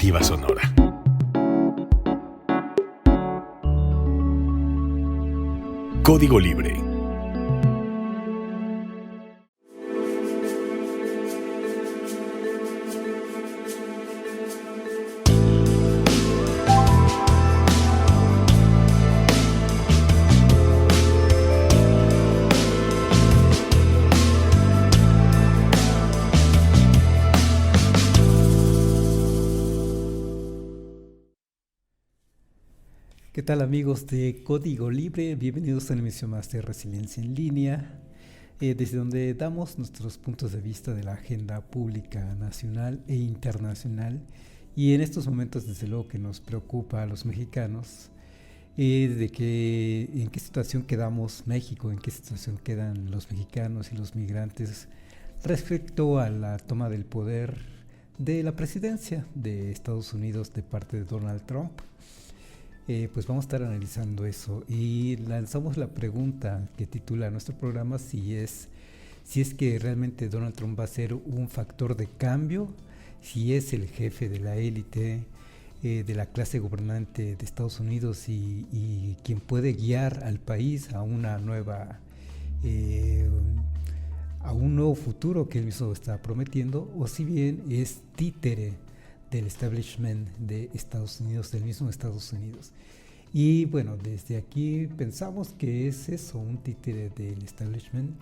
Alternativa Sonora. Código Libre. ¿Qué tal, amigos de Código Libre? Bienvenidos a una emisión más de Resiliencia en Línea, desde donde damos nuestros puntos de vista de la agenda pública nacional e internacional, y en estos momentos desde luego que nos preocupa a los mexicanos, en qué situación quedamos México, en qué situación quedan los mexicanos y los migrantes respecto a la toma del poder de la presidencia de Estados Unidos de parte de Donald Trump. Pues vamos a estar analizando eso y lanzamos la pregunta que titula nuestro programa si es que realmente Donald Trump va a ser un factor de cambio, si es el jefe de la élite, de la clase gobernante de Estados Unidos y quien puede guiar al país a una nueva a un nuevo futuro que él mismo está prometiendo, o si bien es títere del establishment de Estados Unidos, del mismo Estados Unidos. Y bueno, desde aquí pensamos que es eso, un títere del establishment,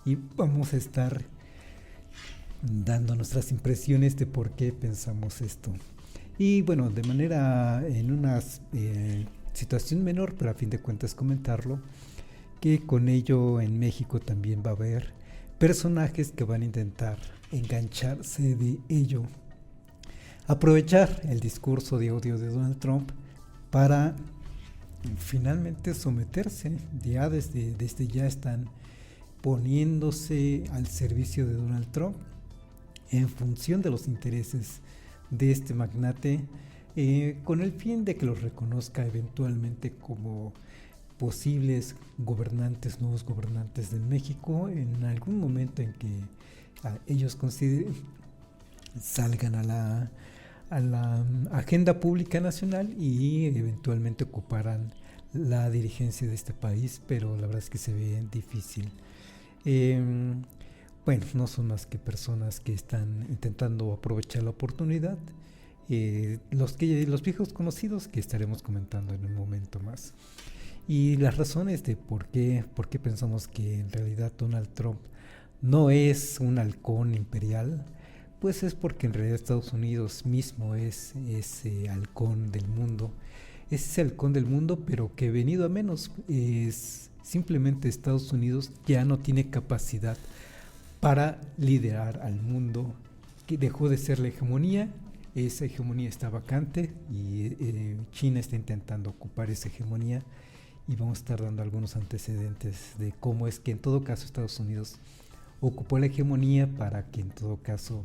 y vamos a estar dando nuestras impresiones de por qué pensamos esto. Y bueno, de manera, en una situación menor, pero a fin de cuentas comentarlo, que con ello en México también va a haber personajes que van a intentar engancharse de ello, aprovechar el discurso de odio de Donald Trump para finalmente someterse. Ya desde ya están poniéndose al servicio de Donald Trump en función de los intereses de este magnate, con el fin de que los reconozca eventualmente como posibles gobernantes, nuevos gobernantes de México, en algún momento en que ellos consideren salgan a la agenda pública nacional y eventualmente ocuparán la dirigencia de este país, pero la verdad es que se ve difícil. Bueno, no son más que personas que están intentando aprovechar la oportunidad, los viejos conocidos que estaremos comentando en un momento más. Y las razones de por qué pensamos que en realidad Donald Trump no es un halcón imperial, pues es porque en realidad Estados Unidos mismo es ese halcón del mundo. Es ese halcón del mundo, pero que venido a menos, es simplemente Estados Unidos ya no tiene capacidad para liderar al mundo, que dejó de ser la hegemonía, esa hegemonía está vacante y China está intentando ocupar esa hegemonía, y vamos a estar dando algunos antecedentes de cómo es que en todo caso Estados Unidos ocupó la hegemonía para que en todo caso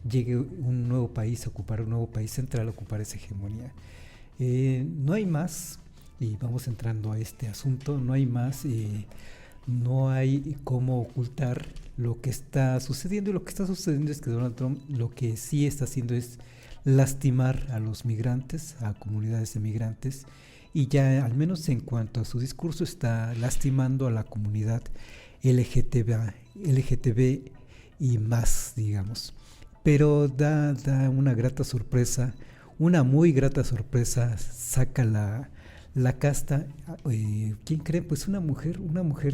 llegue un nuevo país a ocupar, un nuevo país central a ocupar esa hegemonía. No hay más, y vamos entrando a este asunto, no hay más, no hay cómo ocultar lo que está sucediendo, y lo que está sucediendo es que Donald Trump lo que sí está haciendo es lastimar a los migrantes, a comunidades de migrantes, y ya al menos en cuanto a su discurso está lastimando a la comunidad LGTB y más, digamos. Pero da una grata sorpresa, una muy grata sorpresa, saca la casta. ¿Quién cree? Pues una mujer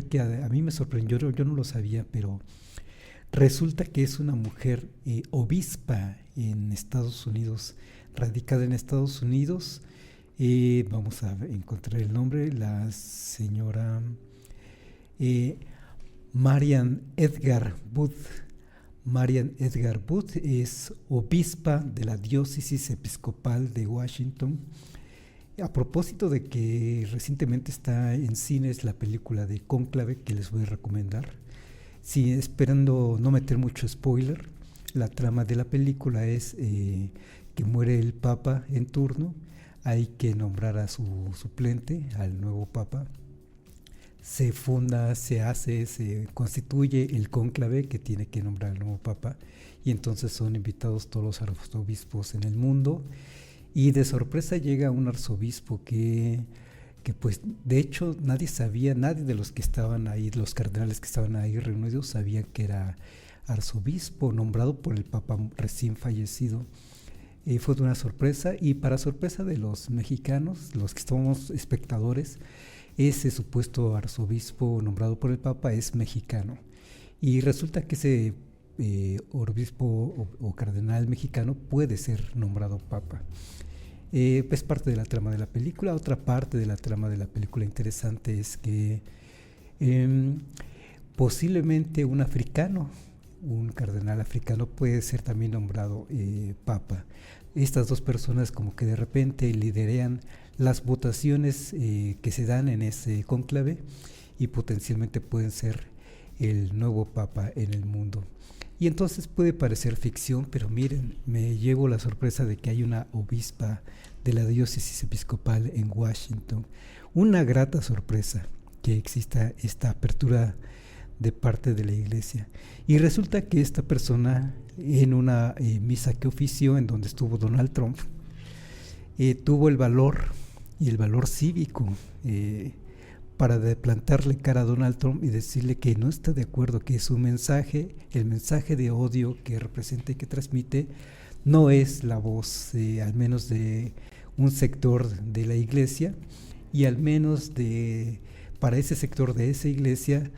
que a mí me sorprendió, yo no lo sabía, pero resulta que es una mujer obispa en Estados Unidos, radicada en Estados Unidos. Vamos a encontrar el nombre, la señora Marian Edgar Booth. Marian Edgar Booth es obispa de la diócesis episcopal de Washington. A propósito de que recientemente está en cines la película de Cónclave, que les voy a recomendar. Sí, esperando no meter mucho spoiler, la trama de la película es que muere el Papa en turno, hay que nombrar a su suplente, al nuevo Papa. se funda, se constituye el cónclave que tiene que nombrar el nuevo papa, y entonces son invitados todos los arzobispos en el mundo, y de sorpresa llega un arzobispo que pues de hecho nadie de los que estaban ahí, los cardenales que estaban ahí reunidos, sabían que era arzobispo nombrado por el papa recién fallecido. Fue una sorpresa, y para sorpresa de los mexicanos, los que estábamos espectadores, ese supuesto arzobispo nombrado por el papa es mexicano, y resulta que ese obispo o cardenal mexicano puede ser nombrado papa. Es parte de la trama de la película. Otra parte de la trama de la película interesante es que posiblemente un cardenal africano puede ser también nombrado papa. Estas dos personas como que de repente liderean las votaciones que se dan en ese cónclave, y potencialmente pueden ser el nuevo papa en el mundo. Y entonces puede parecer ficción, pero miren, me llevo la sorpresa de que hay una obispa de la diócesis episcopal en Washington. Una grata sorpresa que exista esta apertura de parte de la iglesia. Y resulta que esta persona, en una misa que ofició en donde estuvo Donald Trump, tuvo el valor y el valor cívico para plantarle cara a Donald Trump y decirle que no está de acuerdo, que su mensaje, el mensaje de odio que representa y que transmite, no es la voz al menos de un sector de la iglesia, y al menos para ese sector de esa iglesia,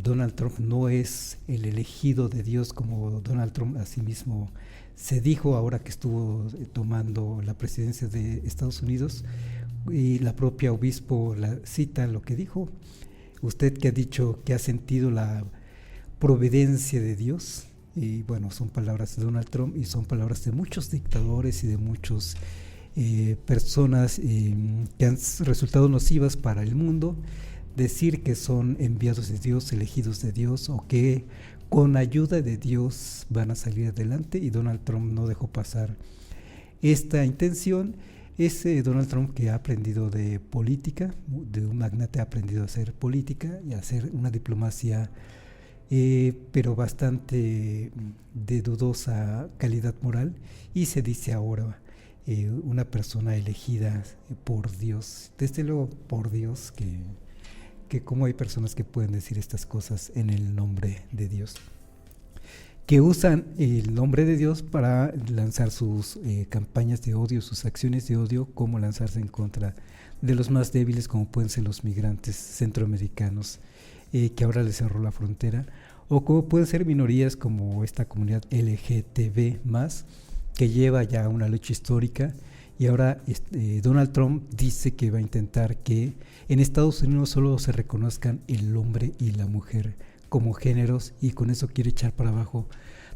Donald Trump no es el elegido de Dios, como Donald Trump a sí mismo se dijo ahora que estuvo tomando la presidencia de Estados Unidos. Y la propia obispo cita lo que dijo: usted que ha dicho que ha sentido la providencia de Dios. Y bueno, son palabras de Donald Trump, y son palabras de muchos dictadores y de muchas personas que han resultado nocivas para el mundo. Decir que son enviados de Dios, elegidos de Dios, o que con ayuda de Dios van a salir adelante, y Donald Trump no dejó pasar esta intención. Ese Donald Trump que ha aprendido de política, de un magnate, ha aprendido a hacer política y a hacer una diplomacia, pero bastante de dudosa calidad moral, y se dice ahora una persona elegida por Dios. Desde luego por Dios, que como hay personas que pueden decir estas cosas en el nombre de Dios, que usan el nombre de Dios para lanzar sus campañas de odio, sus acciones de odio, como lanzarse en contra de los más débiles, como pueden ser los migrantes centroamericanos, que ahora les cerró la frontera, o como pueden ser minorías como esta comunidad LGTB+, que lleva ya una lucha histórica. Y ahora Donald Trump dice que va a intentar que en Estados Unidos solo se reconozcan el hombre y la mujer como géneros, y con eso quiere echar para abajo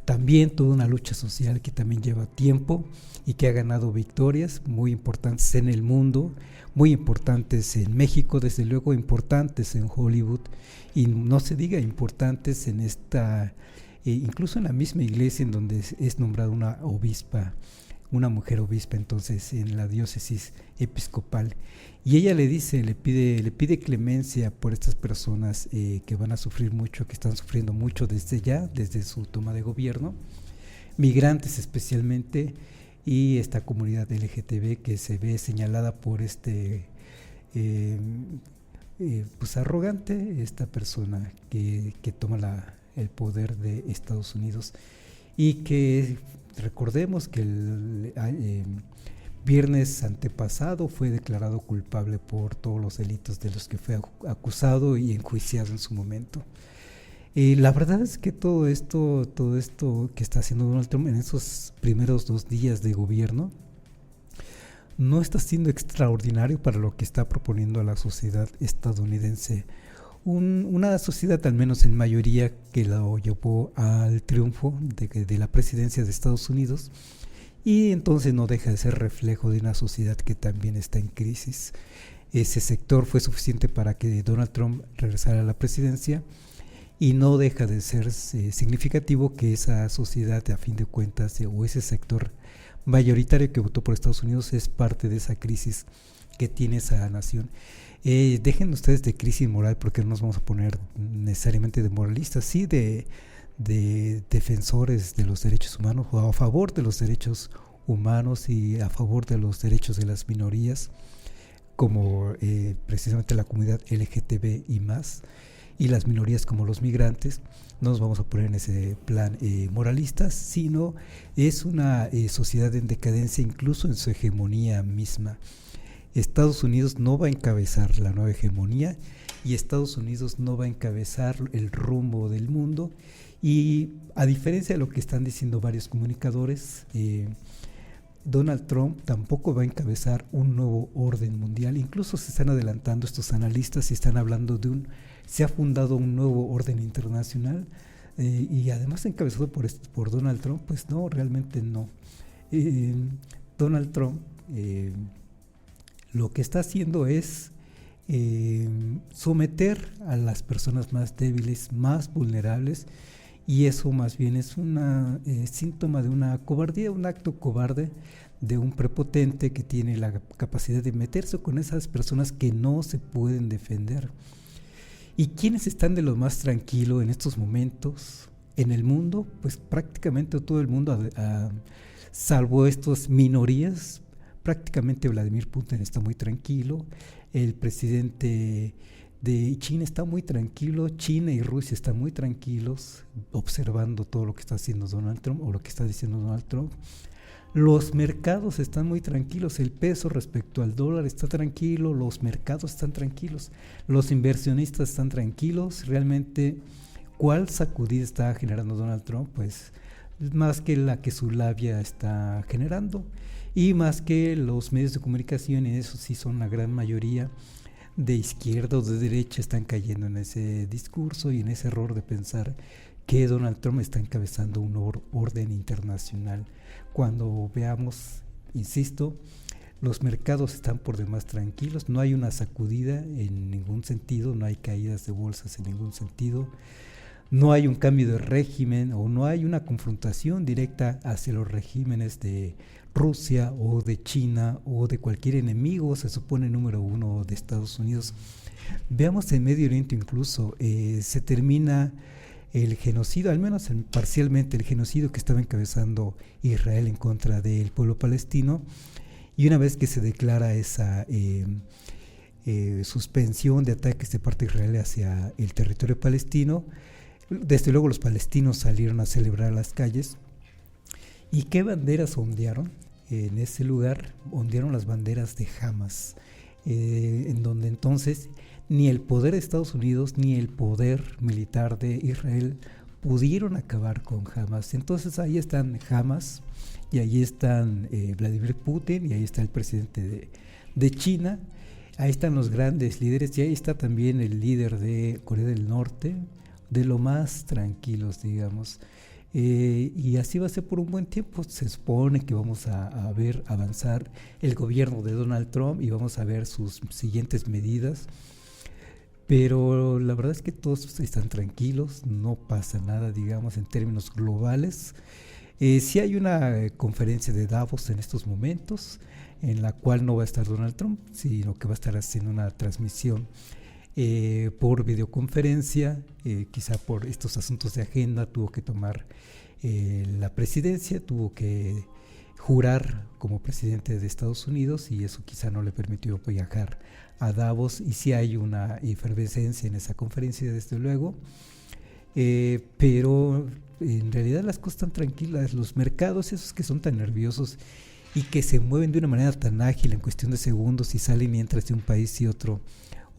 también toda una lucha social que también lleva tiempo y que ha ganado victorias muy importantes en el mundo, muy importantes en México, desde luego importantes en Hollywood, y no se diga importantes en esta, incluso en la misma iglesia en donde es nombrada una obispa, una mujer obispa, entonces en la diócesis episcopal. Y ella le pide clemencia por estas personas que van a sufrir mucho, que están sufriendo mucho desde su toma de gobierno, migrantes especialmente, y esta comunidad LGTB que se ve señalada por pues arrogante, esta persona que toma el poder de Estados Unidos, y que recordemos que el viernes antepasado fue declarado culpable por todos los delitos de los que fue acusado y enjuiciado en su momento. La verdad es que todo esto que está haciendo Donald Trump en esos primeros 2 días de gobierno no está siendo extraordinario para lo que está proponiendo a la sociedad estadounidense. Una sociedad, al menos en mayoría, que lo llevó al triunfo de la presidencia de Estados Unidos, y entonces no deja de ser reflejo de una sociedad que también está en crisis. Ese sector fue suficiente para que Donald Trump regresara a la presidencia, y no deja de ser significativo que esa sociedad, a fin de cuentas, o ese sector mayoritario que votó por Estados Unidos, es parte de esa crisis que tiene esa nación. Dejen ustedes de crisis moral, porque no nos vamos a poner necesariamente de moralistas, sí de defensores de los derechos humanos, o a favor de los derechos humanos y a favor de los derechos de las minorías, como precisamente la comunidad LGTB y más, y las minorías como los migrantes. No nos vamos a poner en ese plan moralista, sino es una sociedad en decadencia, incluso en su hegemonía misma. Estados Unidos no va a encabezar la nueva hegemonía, y Estados Unidos no va a encabezar el rumbo del mundo. Y a diferencia de lo que están diciendo varios comunicadores, Donald Trump tampoco va a encabezar un nuevo orden mundial. Incluso se están adelantando estos analistas y están hablando se ha fundado un nuevo orden internacional, y además encabezado por Donald Trump. Pues no, realmente no. Donald Trump lo que está haciendo es someter a las personas más débiles, más vulnerables, y eso más bien es un síntoma de una cobardía, un acto cobarde de un prepotente que tiene la capacidad de meterse con esas personas que no se pueden defender. ¿Y quiénes están de lo más tranquilo en estos momentos en el mundo? Pues prácticamente todo el mundo, salvo estas minorías. Prácticamente Vladimir Putin está muy tranquilo, el presidente de China está muy tranquilo, China y Rusia están muy tranquilos observando todo lo que está haciendo Donald Trump o lo que está diciendo Donald Trump. Los mercados están muy tranquilos, el peso respecto al dólar está tranquilo, los mercados están tranquilos, los inversionistas están tranquilos. Realmente, ¿cuál sacudida está generando Donald Trump? Pues más que la que su labia está generando, y más que los medios de comunicación, y eso sí son la gran mayoría de izquierda o de derecha, están cayendo en ese discurso y en ese error de pensar que Donald Trump está encabezando un orden internacional. Cuando veamos, insisto, los mercados están por demás tranquilos, no hay una sacudida en ningún sentido, no hay caídas de bolsas en ningún sentido, no hay un cambio de régimen o no hay una confrontación directa hacia los regímenes de Rusia o de China o de cualquier enemigo, se supone número uno de Estados Unidos. Veamos en Medio Oriente incluso, se termina el genocidio, al menos parcialmente el genocidio que estaba encabezando Israel en contra del pueblo palestino, y una vez que se declara esa suspensión de ataques de parte de Israel hacia el territorio palestino, desde luego los palestinos salieron a celebrar las calles. ¿Y qué banderas ondearon? En ese lugar ondearon las banderas de Hamas, en donde entonces ni el poder de Estados Unidos ni el poder militar de Israel pudieron acabar con Hamas. Entonces ahí están Hamas, y ahí están Vladimir Putin, y ahí está el presidente de China, ahí están los grandes líderes, y ahí está también el líder de Corea del Norte, de lo más tranquilos, digamos. Y así va a ser por un buen tiempo. Se supone que vamos a ver avanzar el gobierno de Donald Trump y vamos a ver sus siguientes medidas, pero la verdad es que todos están tranquilos, no pasa nada, digamos, en términos globales. Sí hay una conferencia de Davos en estos momentos, en la cual no va a estar Donald Trump, sino que va a estar haciendo una transmisión por videoconferencia, quizá por estos asuntos de agenda tuvo que tomar la presidencia, tuvo que jurar como presidente de Estados Unidos, y eso quizá no le permitió viajar a Davos, y sí hay una efervescencia en esa conferencia, desde luego, pero en realidad las cosas están tranquilas. Los mercados, esos que son tan nerviosos y que se mueven de una manera tan ágil en cuestión de segundos y salen y entran de un país y otro,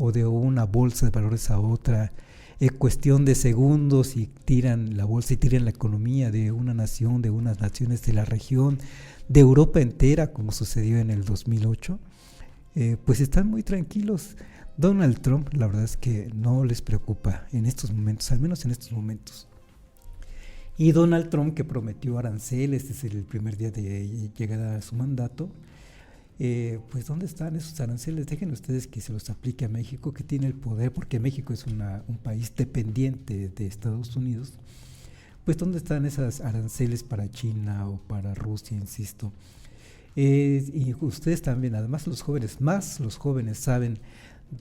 o de una bolsa de valores a otra, en cuestión de segundos, y tiran la bolsa y tiran la economía de una nación, de unas naciones de la región, de Europa entera, como sucedió en el 2008, pues están muy tranquilos. Donald Trump, la verdad es que no les preocupa en estos momentos, al menos en estos momentos. Y Donald Trump, que prometió aranceles desde el primer día de llegada a su mandato, pues ¿dónde están esos aranceles? Dejen ustedes que se los aplique a México, que tiene el poder, porque México es un país dependiente de Estados Unidos. Pues ¿dónde están esos aranceles para China o para Rusia, insisto? Y ustedes también, además los jóvenes saben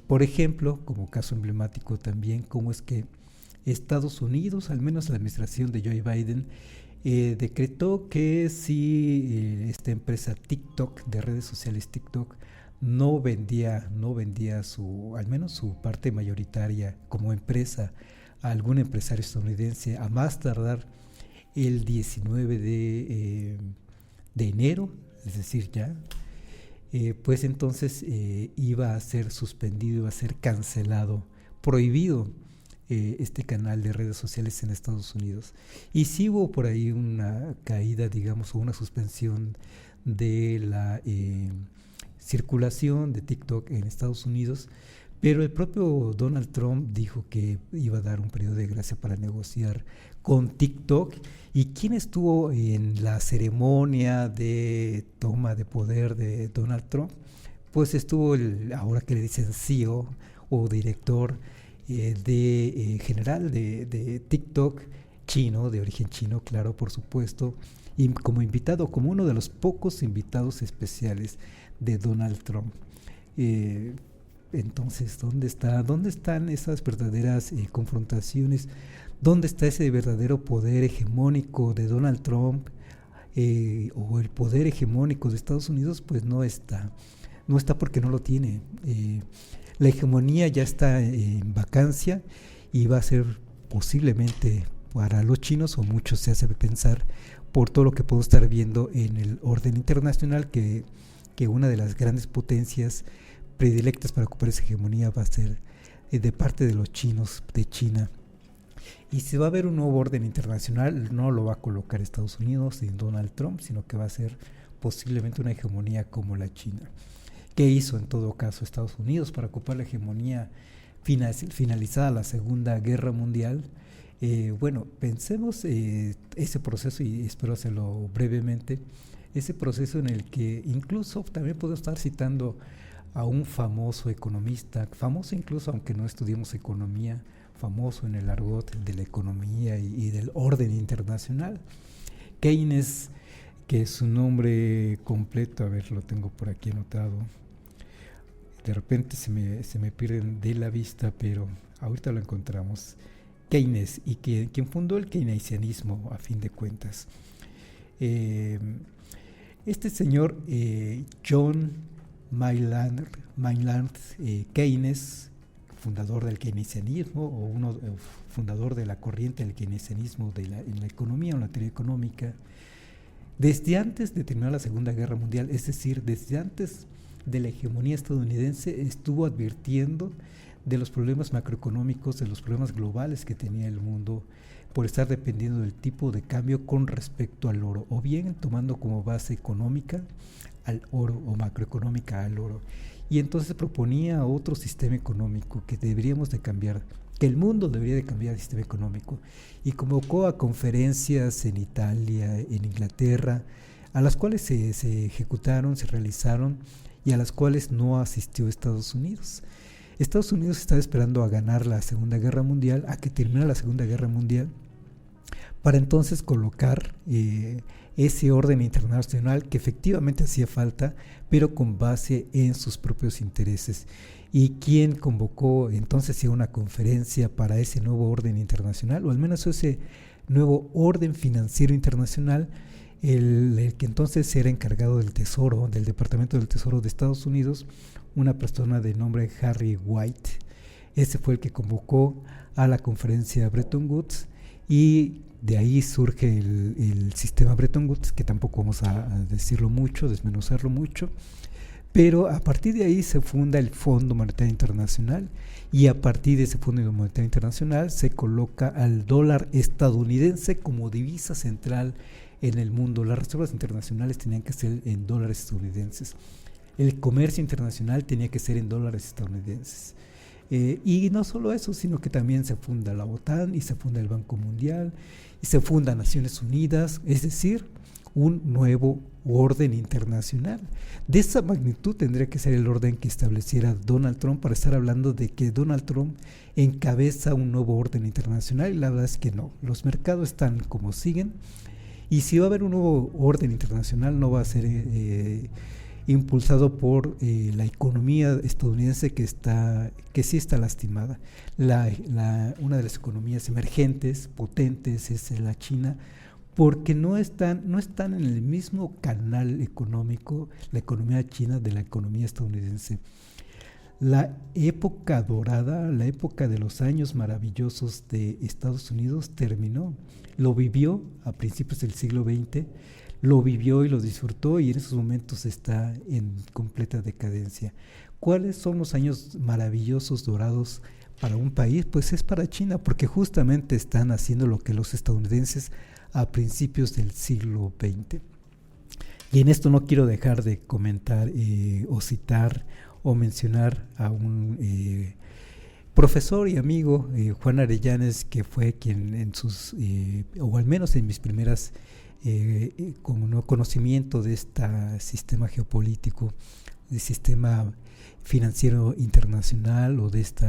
Por ejemplo, como caso emblemático también, cómo es que Estados Unidos, al menos la administración de Joe Biden, decretó que si esta empresa TikTok, de redes sociales TikTok, no vendía al menos su parte mayoritaria como empresa a algún empresario estadounidense a más tardar el 19 de enero, es decir, ya, pues entonces iba a ser suspendido, iba a ser cancelado, prohibido este canal de redes sociales en Estados Unidos. Y sí hubo por ahí una caída, digamos, o una suspensión de la circulación de TikTok en Estados Unidos, pero el propio Donald Trump dijo que iba a dar un periodo de gracia para negociar con TikTok. ¿Y quién estuvo en la ceremonia de toma de poder de Donald Trump? Pues estuvo ahora que le dicen CEO o director general de TikTok, chino, de origen chino, claro, por supuesto, y como invitado, como uno de los pocos invitados especiales de Donald Trump. Entonces, ¿dónde están esas verdaderas confrontaciones? ¿Dónde está ese verdadero poder hegemónico de Donald Trump o el poder hegemónico de Estados Unidos? Pues no está porque no lo tiene. La hegemonía ya está en vacancia y va a ser posiblemente para los chinos, o muchos se hace pensar, por todo lo que puedo estar viendo en el orden internacional, que una de las grandes potencias predilectas para ocupar esa hegemonía va a ser de parte de los chinos, de China. Y si va a haber un nuevo orden internacional, no lo va a colocar Estados Unidos ni Donald Trump, sino que va a ser posiblemente una hegemonía como la China. ¿Qué hizo en todo caso Estados Unidos para ocupar la hegemonía finalizada la Segunda Guerra Mundial? Bueno, pensemos ese proceso, y espero hacerlo brevemente, ese proceso en el que incluso también puedo estar citando a un famoso economista, famoso incluso aunque no estudiemos economía, famoso en el argot de la economía y del orden internacional, Keynes, que es su nombre completo, a ver, lo tengo por aquí anotado, de repente se me pierden de la vista, pero ahorita lo encontramos. Keynes, y quien fundó el keynesianismo a fin de cuentas. Este señor John Maynard Keynes, fundador del keynesianismo, o fundador de la corriente del keynesianismo en la economía, en la teoría económica, desde antes de terminar la Segunda Guerra Mundial, es decir, desde antes de la hegemonía estadounidense, estuvo advirtiendo de los problemas macroeconómicos, de los problemas globales que tenía el mundo por estar dependiendo del tipo de cambio con respecto al oro, o bien tomando como base económica al oro o macroeconómica al oro. Y entonces proponía otro sistema económico que deberíamos de cambiar, que el mundo debería de cambiar el sistema económico, y convocó a conferencias en Italia, en Inglaterra, a las cuales se ejecutaron, se realizaron, y a las cuales no asistió Estados Unidos. Estados Unidos estaba esperando a ganar la Segunda Guerra Mundial, a que terminara la Segunda Guerra Mundial, para entonces colocar ese orden internacional que efectivamente hacía falta, pero con base en sus propios intereses. ¿Y quién convocó entonces a una conferencia para ese nuevo orden internacional, o al menos ese nuevo orden financiero internacional? El que entonces era encargado del Tesoro, del Departamento del Tesoro de Estados Unidos, una persona de nombre Harry White. Ese fue el que convocó a la conferencia Bretton Woods, y de ahí surge el sistema Bretton Woods, que tampoco vamos a decirlo mucho, desmenuzarlo mucho, pero a partir de ahí se funda el Fondo Monetario Internacional, y a partir de ese Fondo Monetario Internacional se coloca al dólar estadounidense como divisa central en el mundo. Las reservas internacionales tenían que ser en dólares estadounidenses. El comercio internacional tenía que ser en dólares estadounidenses. Y no solo eso, sino que también se funda la OTAN, y se funda el Banco Mundial, y se funda Naciones Unidas, es decir, un nuevo orden internacional. De esa magnitud tendría que ser el orden que estableciera Donald Trump para estar hablando de que Donald Trump encabeza un nuevo orden internacional, y la verdad es que no. Los mercados están como siguen, y si va a haber un nuevo orden internacional no va a ser impulsado por la economía estadounidense que sí está lastimada. Una de las economías emergentes, potentes, es la China, porque no están en el mismo canal económico la economía china de la economía estadounidense. La época dorada, la época de los años maravillosos de Estados Unidos terminó. Lo vivió a principios del siglo XX, lo vivió y lo disfrutó, y en esos momentos está en completa decadencia. ¿Cuáles son los años maravillosos dorados para un país? Pues es para China, porque justamente están haciendo lo que los estadounidenses a principios del siglo XX. Y en esto no quiero dejar de comentar o citar o mencionar a un profesor y amigo, Juan Arellanes, que fue quien en sus, o al menos en mis primeras conocimiento de este sistema geopolítico, de sistema financiero internacional, o de este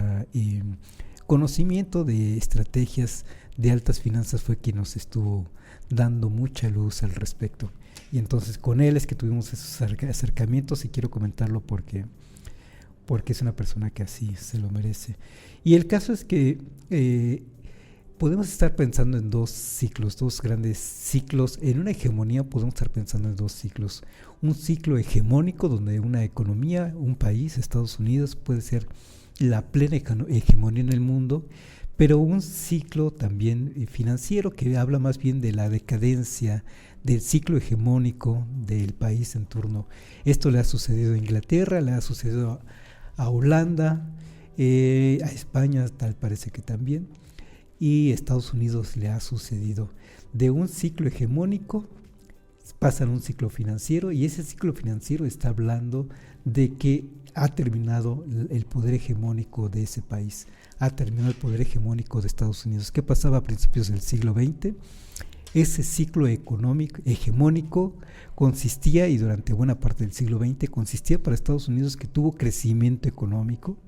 conocimiento de estrategias de altas finanzas, fue quien nos estuvo dando mucha luz al respecto. Y entonces con él es que tuvimos esos acercamientos, y quiero comentarlo porque es una persona que así se lo merece. Y el caso es que podemos estar pensando en dos grandes ciclos. En una hegemonía podemos estar pensando en dos ciclos. Un ciclo hegemónico donde una economía, un país, Estados Unidos, puede ser la plena hegemonía en el mundo, pero un ciclo también financiero que habla más bien de la decadencia del ciclo hegemónico del país en turno. Esto le ha sucedido a Inglaterra, le ha sucedido a Holanda, a España tal parece que también, y Estados Unidos le ha sucedido. De un ciclo hegemónico pasan a un ciclo financiero, y ese ciclo financiero está hablando de que ha terminado el poder hegemónico de ese país, ha terminado el poder hegemónico de Estados Unidos. ¿Qué pasaba a principios del siglo XX? Ese ciclo económico hegemónico consistía, y durante buena parte del siglo XX consistía para Estados Unidos, que tuvo crecimiento económico,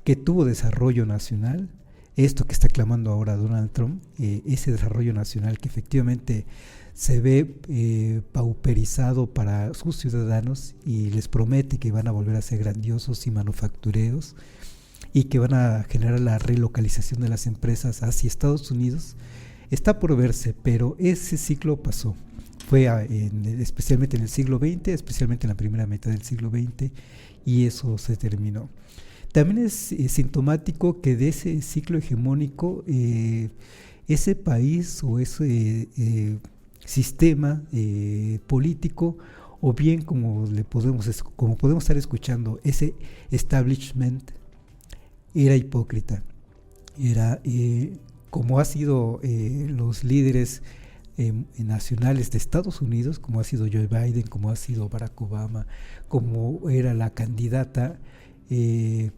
que tuvo desarrollo nacional, esto que está clamando ahora Donald Trump, ese desarrollo nacional que efectivamente se ve pauperizado para sus ciudadanos, y les promete que van a volver a ser grandiosos y manufactureros, y que van a generar la relocalización de las empresas hacia Estados Unidos. Está por verse, pero ese ciclo pasó. Fue especialmente en el siglo XX, especialmente en la primera mitad del siglo XX, y eso se terminó. También es sintomático que de ese ciclo hegemónico, ese país o ese sistema político, o bien como podemos estar escuchando, ese establishment, era hipócrita. Era como ha sido los líderes nacionales de Estados Unidos, como ha sido Joe Biden, como ha sido Barack Obama, como era la candidata de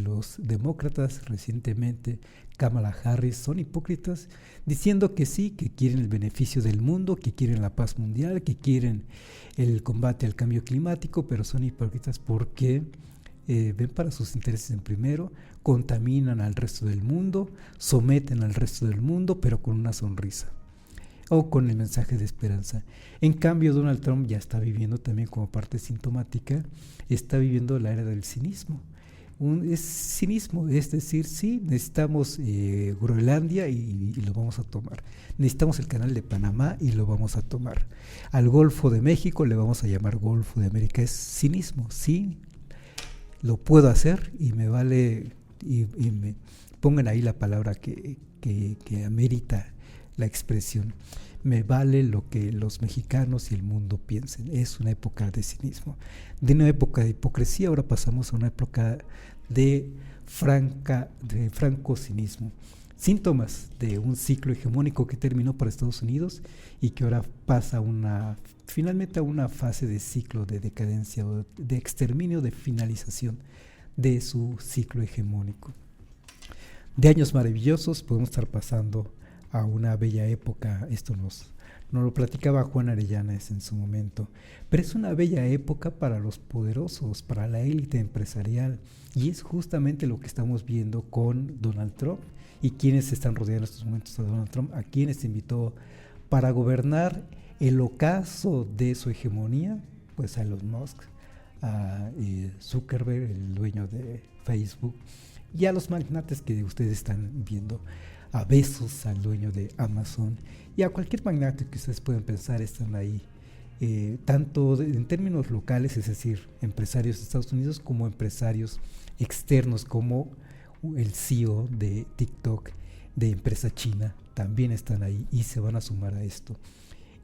los demócratas recientemente, Kamala Harris. Son hipócritas, diciendo que sí, que quieren el beneficio del mundo, que quieren la paz mundial, que quieren el combate al cambio climático, pero son hipócritas porque ven para sus intereses en primero, contaminan al resto del mundo, someten al resto del mundo, pero con una sonrisa o con el mensaje de esperanza. En cambio, Donald Trump ya está viviendo también, como parte sintomática, está viviendo la era del cinismo. Es cinismo, es decir, sí, necesitamos Groenlandia y lo vamos a tomar. Necesitamos el canal de Panamá y lo vamos a tomar. Al Golfo de México le vamos a llamar Golfo de América. Es cinismo, sí, lo puedo hacer y me vale, y me pongan ahí la palabra que amerita la expresión. Me vale lo que los mexicanos y el mundo piensen. Es una época de cinismo. De una época de hipocresía ahora pasamos a una época de franco cinismo. Síntomas de un ciclo hegemónico que terminó para Estados Unidos y que ahora pasa finalmente a una fase de ciclo de decadencia, o de exterminio, de finalización de su ciclo hegemónico. De años maravillosos podemos estar pasando a una bella época. Esto nos lo platicaba Juan Arellanes en su momento, pero es una bella época para los poderosos, para la élite empresarial, y es justamente lo que estamos viendo con Donald Trump y quienes están rodeando en estos momentos a Donald Trump, a quienes invitó para gobernar el ocaso de su hegemonía, pues a Elon Musk, a Zuckerberg, el dueño de Facebook, y a los magnates que ustedes están viendo, a Bezos, al dueño de Amazon, y a cualquier magnate que ustedes puedan pensar están ahí, tanto en términos locales, es decir, empresarios de Estados Unidos, como empresarios externos, como el CEO de TikTok, de empresa china, también están ahí y se van a sumar a esto.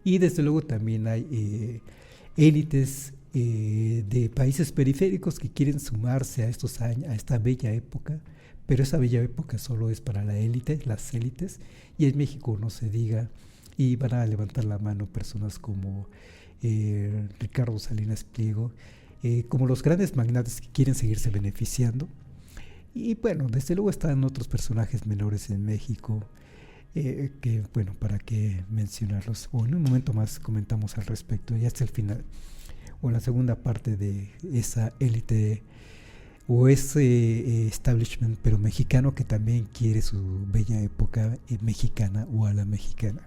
Y desde luego también hay élites de países periféricos que quieren sumarse a estos años, a esta bella época, pero esa bella época solo es para la élite, las élites, y en México no se diga, y van a levantar la mano personas como Ricardo Salinas Pliego, como los grandes magnates que quieren seguirse beneficiando. Y bueno, desde luego están otros personajes menores en México, que bueno, para qué mencionarlos, o en un momento más comentamos al respecto, y hasta el final, o la segunda parte de esa élite, o ese establishment, pero mexicano, que también quiere su bella época mexicana o a la mexicana.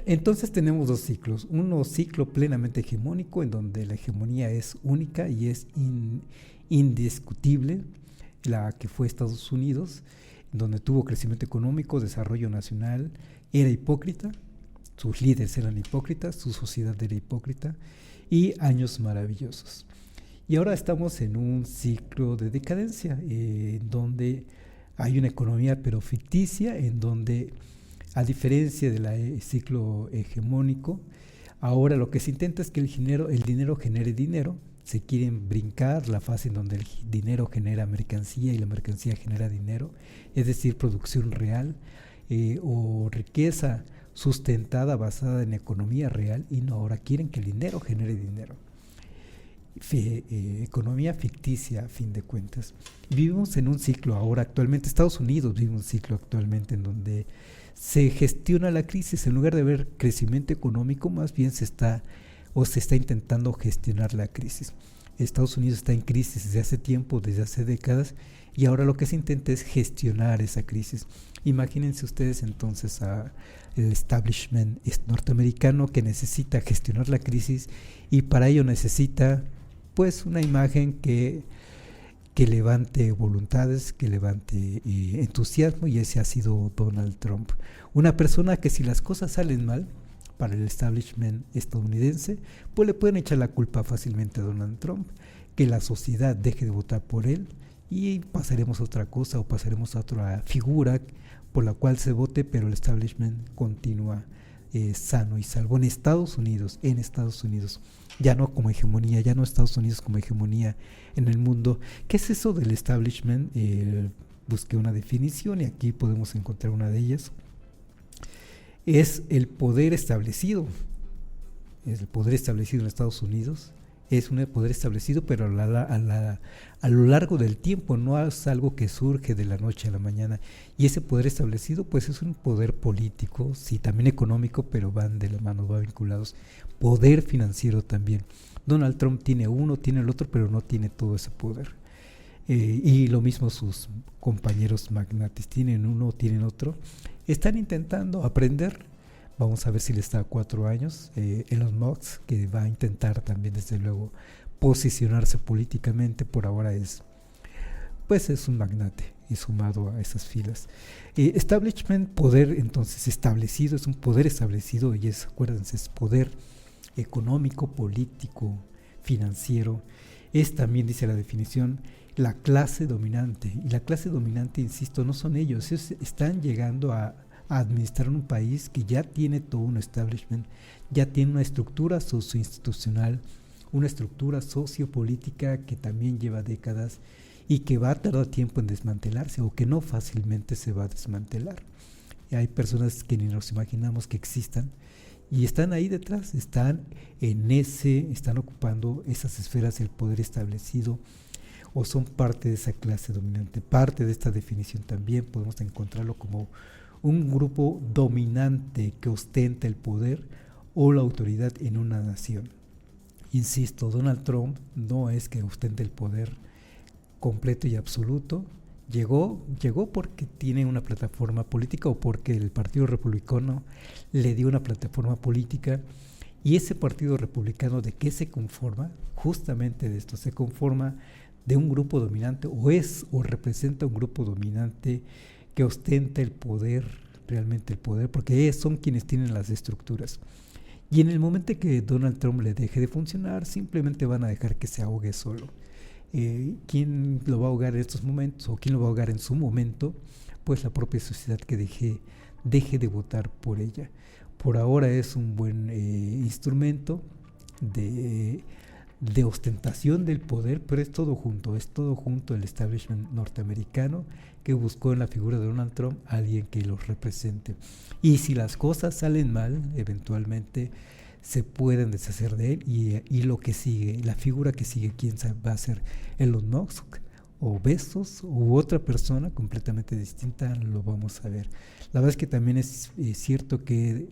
Entonces tenemos dos ciclos, uno ciclo plenamente hegemónico, en donde la hegemonía es única y es indiscutible, la que fue Estados Unidos, donde tuvo crecimiento económico, desarrollo nacional, era hipócrita, sus líderes eran hipócritas, su sociedad era hipócrita, y años maravillosos. Y ahora estamos en un ciclo de decadencia, donde hay una economía pero ficticia, en donde, a diferencia del ciclo hegemónico, ahora lo que se intenta es que el dinero genere dinero. Se quieren brincar la fase en donde el dinero genera mercancía y la mercancía genera dinero, es decir, producción real, o riqueza sustentada basada en economía real, y no, ahora quieren que el dinero genere dinero. Economía ficticia, a fin de cuentas. Vivimos en un ciclo ahora actualmente, Estados Unidos vive un ciclo actualmente en donde se gestiona la crisis. En lugar de ver crecimiento económico, más bien se está intentando gestionar la crisis. Estados Unidos está en crisis desde hace tiempo, desde hace décadas, y ahora lo que se intenta es gestionar esa crisis. Imagínense ustedes entonces el establishment norteamericano que necesita gestionar la crisis, y para ello necesita pues una imagen que levante voluntades, que levante entusiasmo, y ese ha sido Donald Trump. Una persona que, si las cosas salen mal para el establishment estadounidense, pues le pueden echar la culpa fácilmente a Donald Trump, que la sociedad deje de votar por él, y pasaremos a otra cosa, o pasaremos a otra figura por la cual se vote, pero el establishment continúa sano y salvo en Estados Unidos, ya no como hegemonía, ya no Estados Unidos como hegemonía en el mundo. ¿Qué es eso del establishment? Busqué una definición y aquí podemos encontrar una de ellas. Es el poder establecido, en Estados Unidos, es un poder establecido, pero a lo largo del tiempo, no es algo que surge de la noche a la mañana. Y ese poder establecido pues es un poder político, sí, también económico, pero van de la mano, van vinculados. Poder financiero también. Donald Trump tiene uno, tiene el otro, pero no tiene todo ese poder. Y lo mismo sus compañeros magnates, tienen uno, tienen otro. Están intentando aprender. Vamos a ver si les da 4 años. Elon Musk, que va a intentar también, desde luego, posicionarse políticamente. Por ahora es un magnate y sumado a esas filas. Establishment, poder entonces establecido, es un poder establecido, y acuérdense, es poder económico, político, financiero. Es también, dice la definición, la clase dominante. Y la clase dominante, insisto, no son ellos están llegando a administrar un país que ya tiene todo un establishment, ya tiene una estructura socioinstitucional, una estructura sociopolítica que también lleva décadas y que va a tardar tiempo en desmantelarse, o que no fácilmente se va a desmantelar. Y hay personas que ni nos imaginamos que existan y están ahí detrás, están ocupando esas esferas del poder establecido, o son parte de esa clase dominante. Parte de esta definición también podemos encontrarlo como un grupo dominante que ostenta el poder o la autoridad en una nación. Insisto, Donald Trump no es que ostente el poder completo y absoluto, Llegó porque tiene una plataforma política o porque el Partido Republicano le dio una plataforma política. Y ese Partido Republicano, ¿de qué se conforma? Justamente de esto, se conforma de un grupo dominante, o representa un grupo dominante que ostenta el poder, realmente el poder, porque ellos son quienes tienen las estructuras. Y en el momento que Donald Trump le deje de funcionar, simplemente van a dejar que se ahogue solo. ¿Quién lo va a ahogar en estos momentos? ¿O quién lo va a ahogar en su momento? Pues la propia sociedad que deje de votar por ella. Por ahora es un buen instrumento de ostentación del poder, pero es todo junto el establishment norteamericano que buscó en la figura de Donald Trump a alguien que los represente. Y si las cosas salen mal, eventualmente se pueden deshacer de él y lo que sigue, la figura que sigue, quién sabe, va a ser Elon Musk o Bezos u otra persona completamente distinta, lo vamos a ver. La verdad es que también es cierto que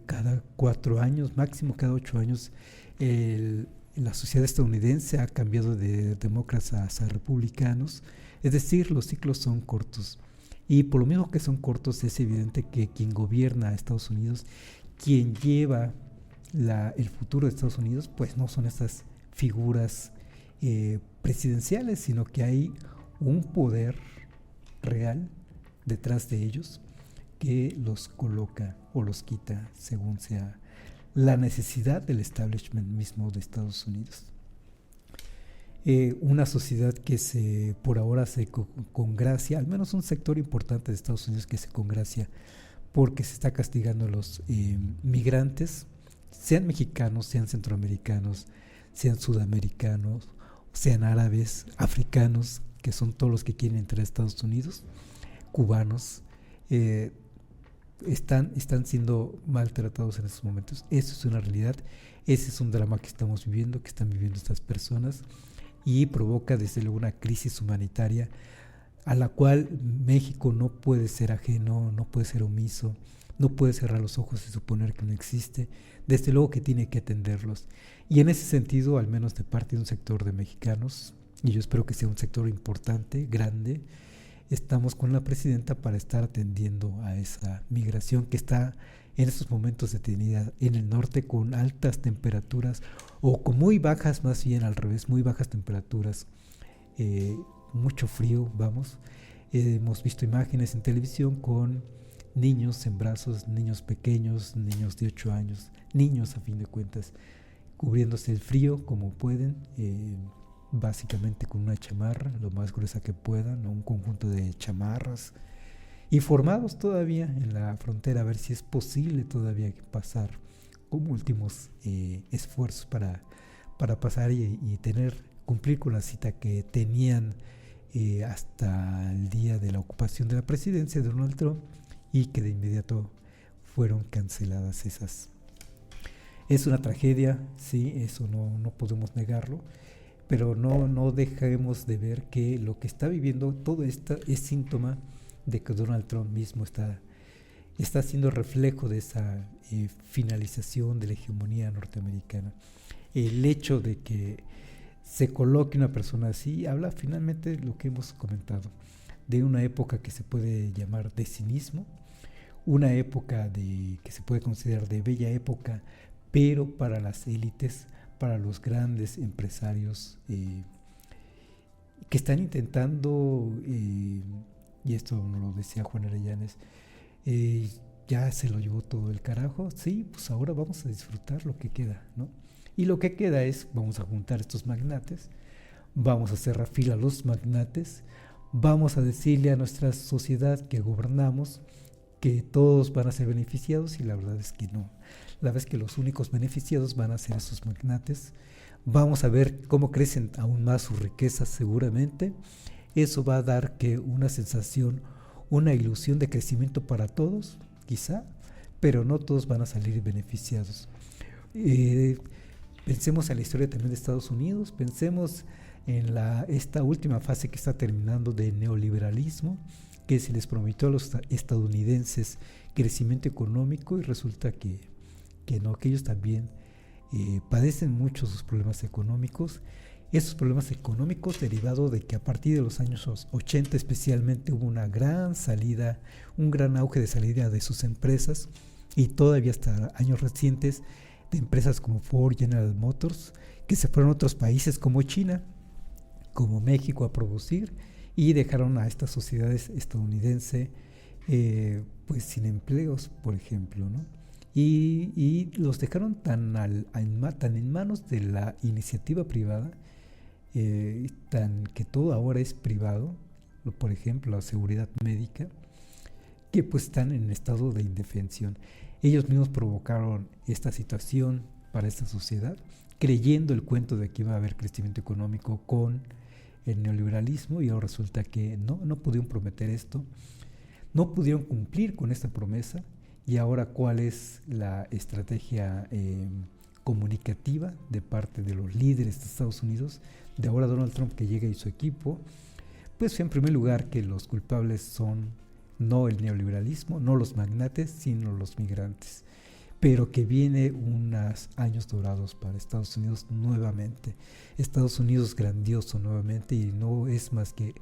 cada 4 años, máximo cada 8 años, la sociedad estadounidense ha cambiado de demócratas a republicanos, es decir, los ciclos son cortos. Y por lo mismo que son cortos, es evidente que quien gobierna a Estados Unidos, quien lleva el futuro de Estados Unidos, pues no son estas figuras presidenciales, sino que hay un poder real detrás de ellos que los coloca o los quita según sea la necesidad del establishment mismo de Estados Unidos. Una sociedad que por ahora se congracia, al menos un sector importante de Estados Unidos que se congracia porque se está castigando a los migrantes, sean mexicanos, sean centroamericanos, sean sudamericanos, sean árabes, africanos, que son todos los que quieren entrar a Estados Unidos, cubanos, están siendo maltratados en estos momentos. Eso es una realidad, ese es un drama que estamos viviendo, que están viviendo estas personas, y provoca desde luego una crisis humanitaria a la cual México no puede ser ajeno, no puede ser omiso, no puede cerrar los ojos y suponer que no existe. Desde luego que tiene que atenderlos. Y en ese sentido, al menos de parte de un sector de mexicanos, y yo espero que sea un sector importante, grande, estamos con la presidenta para estar atendiendo a esa migración que está en estos momentos detenida en el norte con altas temperaturas, o con muy bajas, más bien al revés, muy bajas temperaturas, mucho frío, vamos. Hemos visto imágenes en televisión con niños en brazos, niños pequeños, niños de 8 años, niños a fin de cuentas, cubriéndose el frío como pueden, básicamente con una chamarra, lo más gruesa que puedan, un conjunto de chamarras, y formados todavía en la frontera a ver si es posible todavía pasar como últimos esfuerzos para pasar y cumplir con la cita que tenían hasta el día de la ocupación de la presidencia de Donald Trump, y que de inmediato fueron canceladas esas. Es una tragedia, sí, eso no podemos negarlo, pero no dejemos de ver que lo que está viviendo todo esto es síntoma de que Donald Trump mismo está siendo reflejo de esa finalización de la hegemonía norteamericana. El hecho de que se coloque una persona así habla finalmente de lo que hemos comentado, de una época que se puede llamar de cinismo, una época que se puede considerar de bella época, pero para las élites, para los grandes empresarios que están intentando, y esto nos lo decía Juan Arellanes, ya se lo llevó todo el carajo, sí, pues ahora vamos a disfrutar lo que queda, ¿no? Y lo que queda es, vamos a juntar estos magnates, vamos a cerrar fila a los magnates, vamos a decirle a nuestra sociedad que gobernamos que todos van a ser beneficiados, y la verdad es que no. La verdad es que los únicos beneficiados van a ser esos magnates. Vamos a ver cómo crecen aún más sus riquezas seguramente. Eso va a dar que una sensación, una ilusión de crecimiento para todos, quizá, pero no todos van a salir beneficiados. Pensemos en la historia también de Estados Unidos, pensemos en esta última fase que está terminando de neoliberalismo, que se les prometió a los estadounidenses crecimiento económico, y resulta que no, que ellos también padecen mucho sus problemas económicos. Esos problemas económicos derivados de que a partir de los años 80 especialmente hubo una gran salida, un gran auge de salida de sus empresas, y todavía hasta años recientes de empresas como Ford, General Motors, que se fueron a otros países como China, como México a producir, y dejaron a estas sociedades estadounidenses pues sin empleos, por ejemplo, ¿no? Y los dejaron tan en manos de la iniciativa privada, tan que todo ahora es privado, por ejemplo la seguridad médica, que pues están en estado de indefensión. Ellos mismos provocaron esta situación para esta sociedad, creyendo el cuento de que iba a haber crecimiento económico con el neoliberalismo, y ahora resulta que no pudieron prometer esto, no pudieron cumplir con esta promesa. Y ahora, ¿cuál es la estrategia comunicativa de parte de los líderes de Estados Unidos? De ahora Donald Trump, que llega y su equipo, pues en primer lugar que los culpables son no el neoliberalismo, no los magnates, sino los migrantes, pero que viene unos años dorados para Estados Unidos nuevamente, Estados Unidos grandioso nuevamente, y no es más que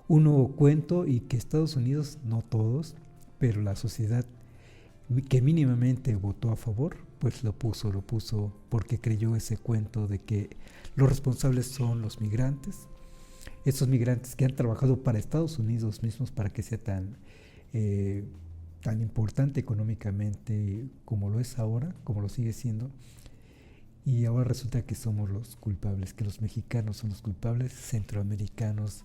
un nuevo cuento, y que Estados Unidos, no todos, pero la sociedad que mínimamente votó a favor, pues lo puso porque creyó ese cuento de que los responsables son los migrantes, esos migrantes que han trabajado para Estados Unidos mismos para que sea tan importante económicamente como lo es ahora, como lo sigue siendo, y ahora resulta que somos los culpables, que los mexicanos son los culpables, centroamericanos,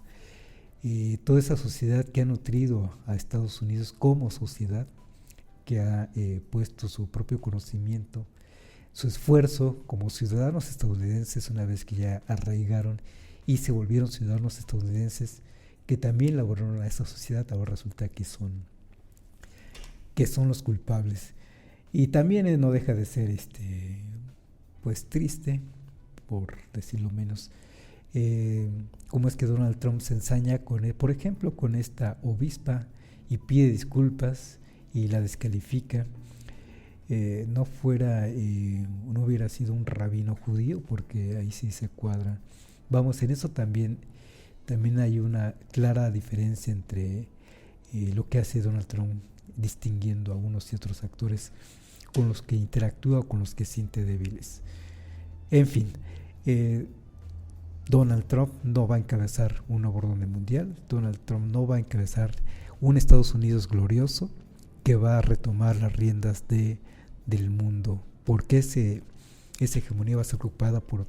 toda esa sociedad que ha nutrido a Estados Unidos como sociedad, que ha puesto su propio conocimiento, su esfuerzo como ciudadanos estadounidenses, una vez que ya arraigaron y se volvieron ciudadanos estadounidenses, que también laboraron a esa sociedad, ahora resulta que son los culpables. Y también no deja de ser pues triste, por decirlo menos, cómo es que Donald Trump se ensaña por ejemplo, con esta obispa, y pide disculpas y la descalifica. No hubiera sido un rabino judío, porque ahí sí se cuadra. Vamos, en eso también hay una clara diferencia entre lo que hace Donald Trump, distinguiendo a unos y otros actores con los que interactúa o con los que siente débiles. En fin, Donald Trump no va a encabezar un nuevo orden mundial. Donald Trump no va a encabezar un Estados Unidos glorioso que va a retomar las riendas del mundo, porque esa hegemonía va a ser ocupada por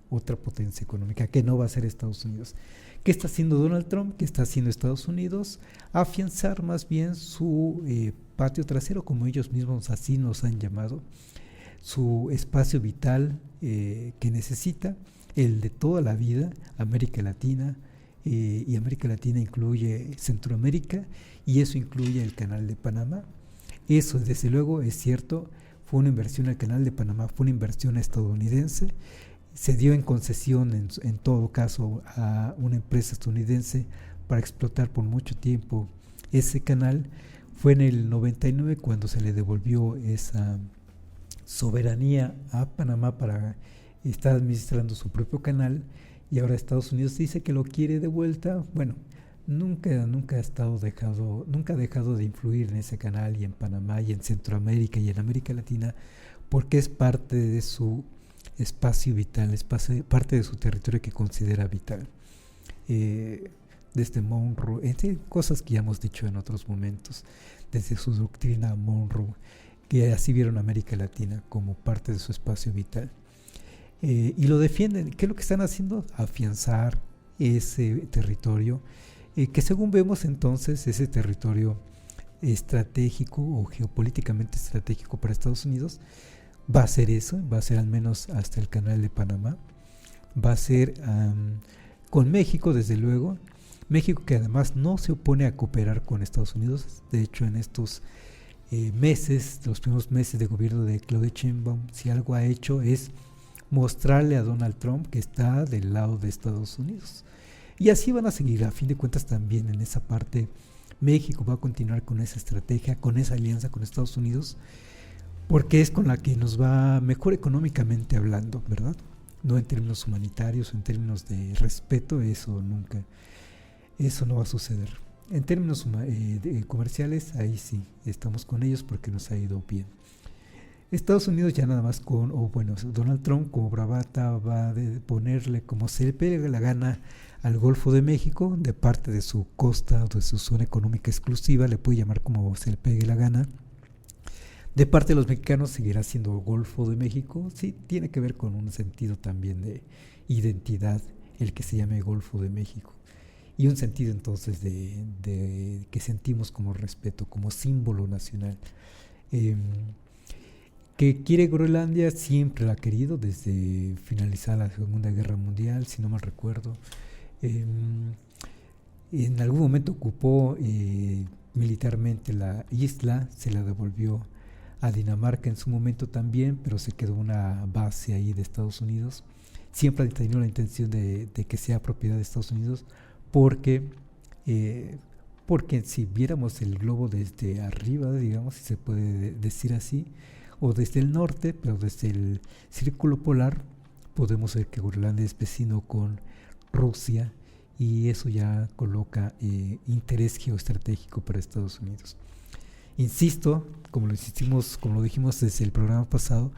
otra potencia económica, que no va a ser Estados Unidos. ¿Qué está haciendo Donald Trump? ¿Qué está haciendo Estados Unidos? Afianzar más bien su patio trasero, como ellos mismos así nos han llamado, su espacio vital que necesita, el de toda la vida, América Latina, y América Latina incluye Centroamérica, y eso incluye el Canal de Panamá. Eso, desde luego, es cierto, fue una inversión al Canal de Panamá, fue una inversión estadounidense, se dio en concesión en todo caso a una empresa estadounidense para explotar por mucho tiempo ese canal. Fue en el 99 cuando se le devolvió esa soberanía a Panamá para estar administrando su propio canal, y ahora Estados Unidos dice que lo quiere de vuelta. Bueno, nunca ha dejado de influir en ese canal, y en Panamá, y en Centroamérica, y en América Latina, porque es parte de su espacio vital, es parte de su territorio que considera vital. Desde Monroe, entre cosas que ya hemos dicho en otros momentos, desde su doctrina Monroe, que así vieron a América Latina como parte de su espacio vital. Y lo defienden. ¿Qué es lo que están haciendo? Afianzar ese territorio, que según vemos entonces, ese territorio estratégico o geopolíticamente estratégico para Estados Unidos, va a ser eso, va a ser al menos hasta el Canal de Panamá, va a ser con México, desde luego. México, que además no se opone a cooperar con Estados Unidos. De hecho, en estos los primeros meses de gobierno de Claudia Sheinbaum, si algo ha hecho es mostrarle a Donald Trump que está del lado de Estados Unidos. Y así van a seguir. A fin de cuentas, también en esa parte México va a continuar con esa estrategia, con esa alianza con Estados Unidos, porque es con la que nos va mejor económicamente hablando, ¿verdad? no en términos humanitarios o en términos de respeto, eso no va a suceder. En términos comerciales, ahí sí, estamos con ellos porque nos ha ido bien. Estados Unidos ya nada más Donald Trump como bravata va a ponerle como se le pegue la gana al Golfo de México, de parte de su costa o de su zona económica exclusiva, le puede llamar como se le pegue la gana. De parte de los mexicanos seguirá siendo Golfo de México, sí, tiene que ver con un sentido también de identidad, el que se llame Golfo de México. Y un sentido entonces de que sentimos como respeto, como símbolo nacional. Que quiere Groenlandia, siempre la ha querido desde finalizada la Segunda Guerra Mundial, si no mal recuerdo. En algún momento ocupó militarmente la isla, se la devolvió a Dinamarca en su momento también, pero se quedó una base ahí de Estados Unidos. Siempre ha tenido la intención de que sea propiedad de Estados Unidos, porque si viéramos el globo desde arriba, digamos, si se puede decir así, o desde el norte, pero desde el círculo polar, podemos ver que Groenlandia es vecino con Rusia, y eso ya coloca interés geoestratégico para Estados Unidos. Insisto, como lo dijimos desde el programa pasado,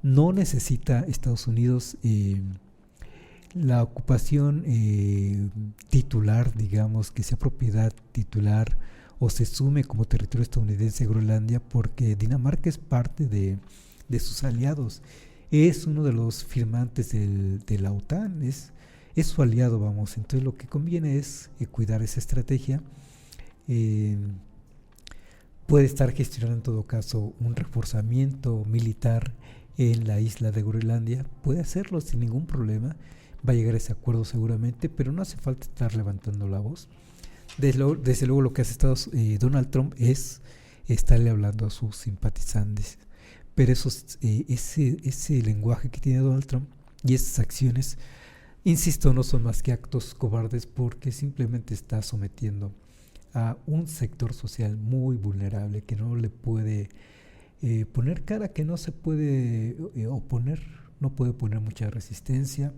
no necesita Estados Unidos la ocupación titular, digamos, que sea propiedad titular o se sume como territorio estadounidense a Groenlandia, porque Dinamarca es parte de sus aliados, es uno de los firmantes de la OTAN, es su aliado, vamos. Entonces lo que conviene es cuidar esa estrategia. Puede estar gestionando en todo caso un reforzamiento militar en la isla de Groenlandia, puede hacerlo sin ningún problema, va a llegar a ese acuerdo seguramente, pero no hace falta estar levantando la voz. Desde luego lo que hace Donald Trump es estarle hablando a sus simpatizantes, pero ese lenguaje que tiene Donald Trump y esas acciones, insisto, no son más que actos cobardes, porque simplemente está sometiendo a un sector social muy vulnerable que no le puede poner cara, que no se puede oponer, no puede poner mucha resistencia.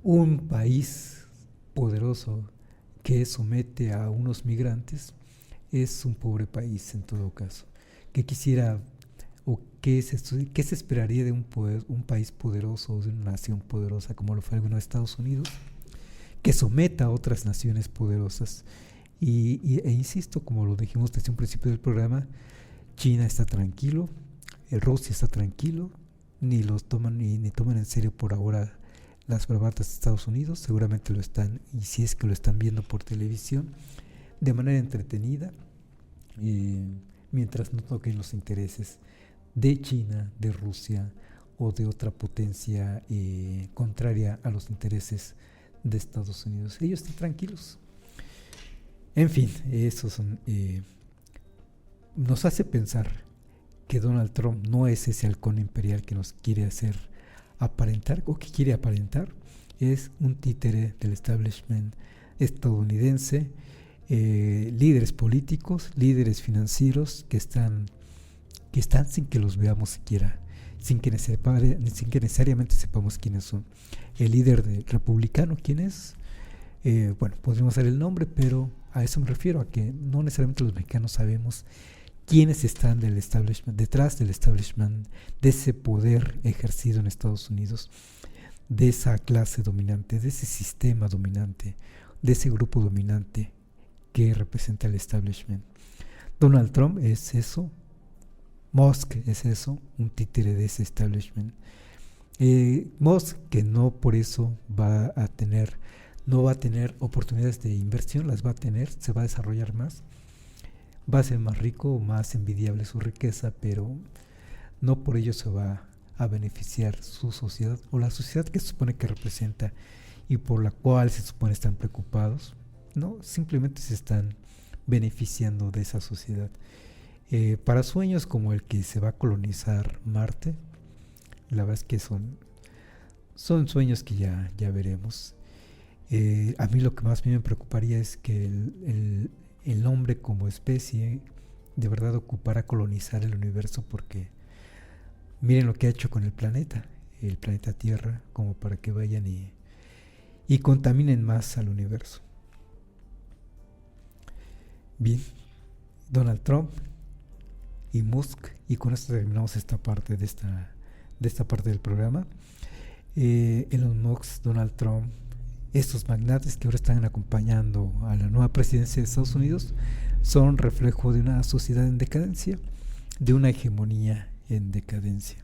Un país poderoso que somete a unos migrantes es un pobre país en todo caso. Que quisiera, o qué se esperaría de un país poderoso, de una nación poderosa como lo fue alguno de Estados Unidos, que someta a otras naciones poderosas. E insisto, como lo dijimos desde un principio del programa, China está tranquilo, Rusia está tranquilo, ni toman en serio por ahora las bravatas de Estados Unidos. Seguramente lo están, y si es que lo están viendo por televisión, de manera entretenida, mientras no toquen los intereses de China, de Rusia o de otra potencia contraria a los intereses de Estados Unidos. Ellos están tranquilos. En fin, eso nos hace pensar que Donald Trump no es ese halcón imperial que nos quiere hacer aparentar, o que quiere aparentar. Es un títere del establishment estadounidense, líderes políticos, líderes financieros que están sin que los veamos siquiera, sin que necesariamente sepamos quiénes son. El líder republicano, ¿quién es? Podríamos saber el nombre, pero a eso me refiero, a que no necesariamente los mexicanos sabemos quiénes están detrás del establishment, de ese poder ejercido en Estados Unidos, de esa clase dominante, de ese sistema dominante, de ese grupo dominante que representa el establishment. Donald Trump es eso, Musk es eso, un títere de ese establishment. Musk, que no por eso no va a tener oportunidades de inversión, las va a tener, se va a desarrollar más, va a ser más rico, más envidiable su riqueza, pero no por ello se va a beneficiar su sociedad, o la sociedad que se supone que representa y por la cual se supone están preocupados. No, simplemente se están beneficiando de esa sociedad. Para sueños como el que se va a colonizar Marte, la verdad es que son sueños que ya veremos. A mí lo que más me preocuparía es que el hombre como especie de verdad ocupara colonizar el universo, porque miren lo que ha hecho con el planeta. el planeta Tierra como para que vayan y contaminen más al universo. Bien, Donald Trump y Musk, y con esto terminamos esta parte de esta parte del programa. Elon Musk, Donald Trump, estos magnates que ahora están acompañando a la nueva presidencia de Estados Unidos, son reflejo de una sociedad en decadencia, de una hegemonía en decadencia.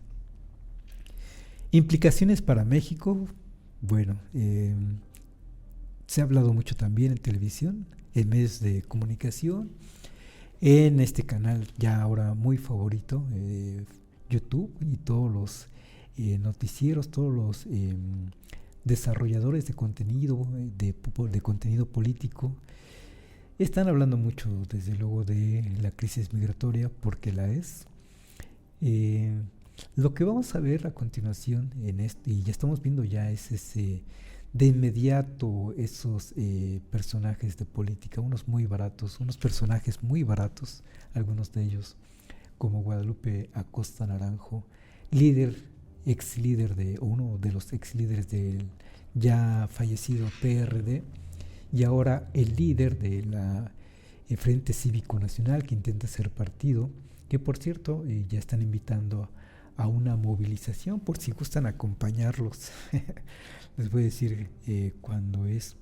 Implicaciones para México, bueno, se ha hablado mucho también en televisión, en medios de comunicación, en este canal ya ahora muy favorito, YouTube, y todos los noticieros, todos los desarrolladores de contenido, de contenido político, están hablando mucho, desde luego, de la crisis migratoria, porque la es. Lo que vamos a ver a continuación en esto, y ya estamos viendo ya, es de inmediato esos personajes de política, unos personajes muy baratos, algunos de ellos, como Guadalupe Acosta Naranjo, ex líder uno de los ex líderes del ya fallecido PRD, y ahora el líder de la Frente Cívico Nacional, que intenta ser partido, que por cierto ya están invitando a una movilización por si gustan acompañarlos. Les voy a decir cuándo es.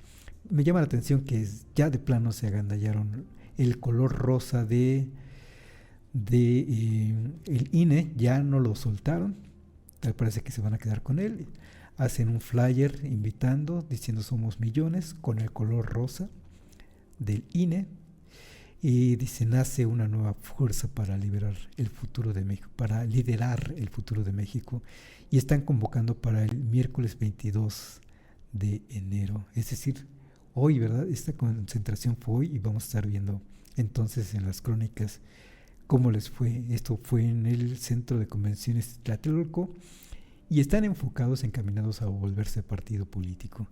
Me llama la atención que ya de plano se agandallaron el color rosa de el INE, ya no lo soltaron, tal parece que se van a quedar con él. Hacen un flyer invitando, diciendo somos millones, con el color rosa del INE, y dice: nace una nueva fuerza para liberar el futuro de México, para liderar el futuro de México, y están convocando para el miércoles 22 de enero, es decir, hoy, ¿verdad? Esta concentración fue hoy, y vamos a estar viendo entonces en las crónicas cómo les fue. Esto fue en el Centro de Convenciones Tlatelolco, y están enfocados, encaminados a volverse partido político.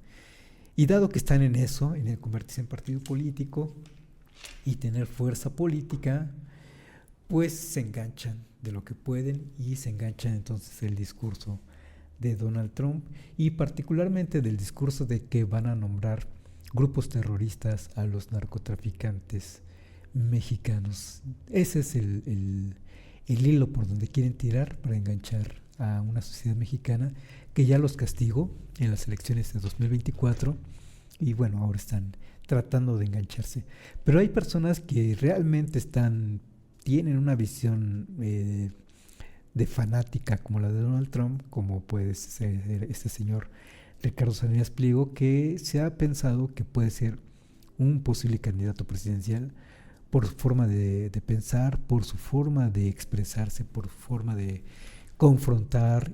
Y dado que están en eso, en el convertirse en partido político y tener fuerza política, pues se enganchan de lo que pueden, y se enganchan entonces el discurso de Donald Trump, y particularmente del discurso de que van a nombrar grupos terroristas a los narcotraficantes mexicanos. Ese es el hilo por donde quieren tirar para enganchar a una sociedad mexicana que ya los castigó en las elecciones de 2024, y bueno, ahora están tratando de engancharse. Pero hay personas que realmente tienen una visión de fanática como la de Donald Trump, como puede ser este señor Ricardo Salinas Pliego, que se ha pensado que puede ser un posible candidato presidencial por su forma de pensar, por su forma de expresarse, por su forma de confrontar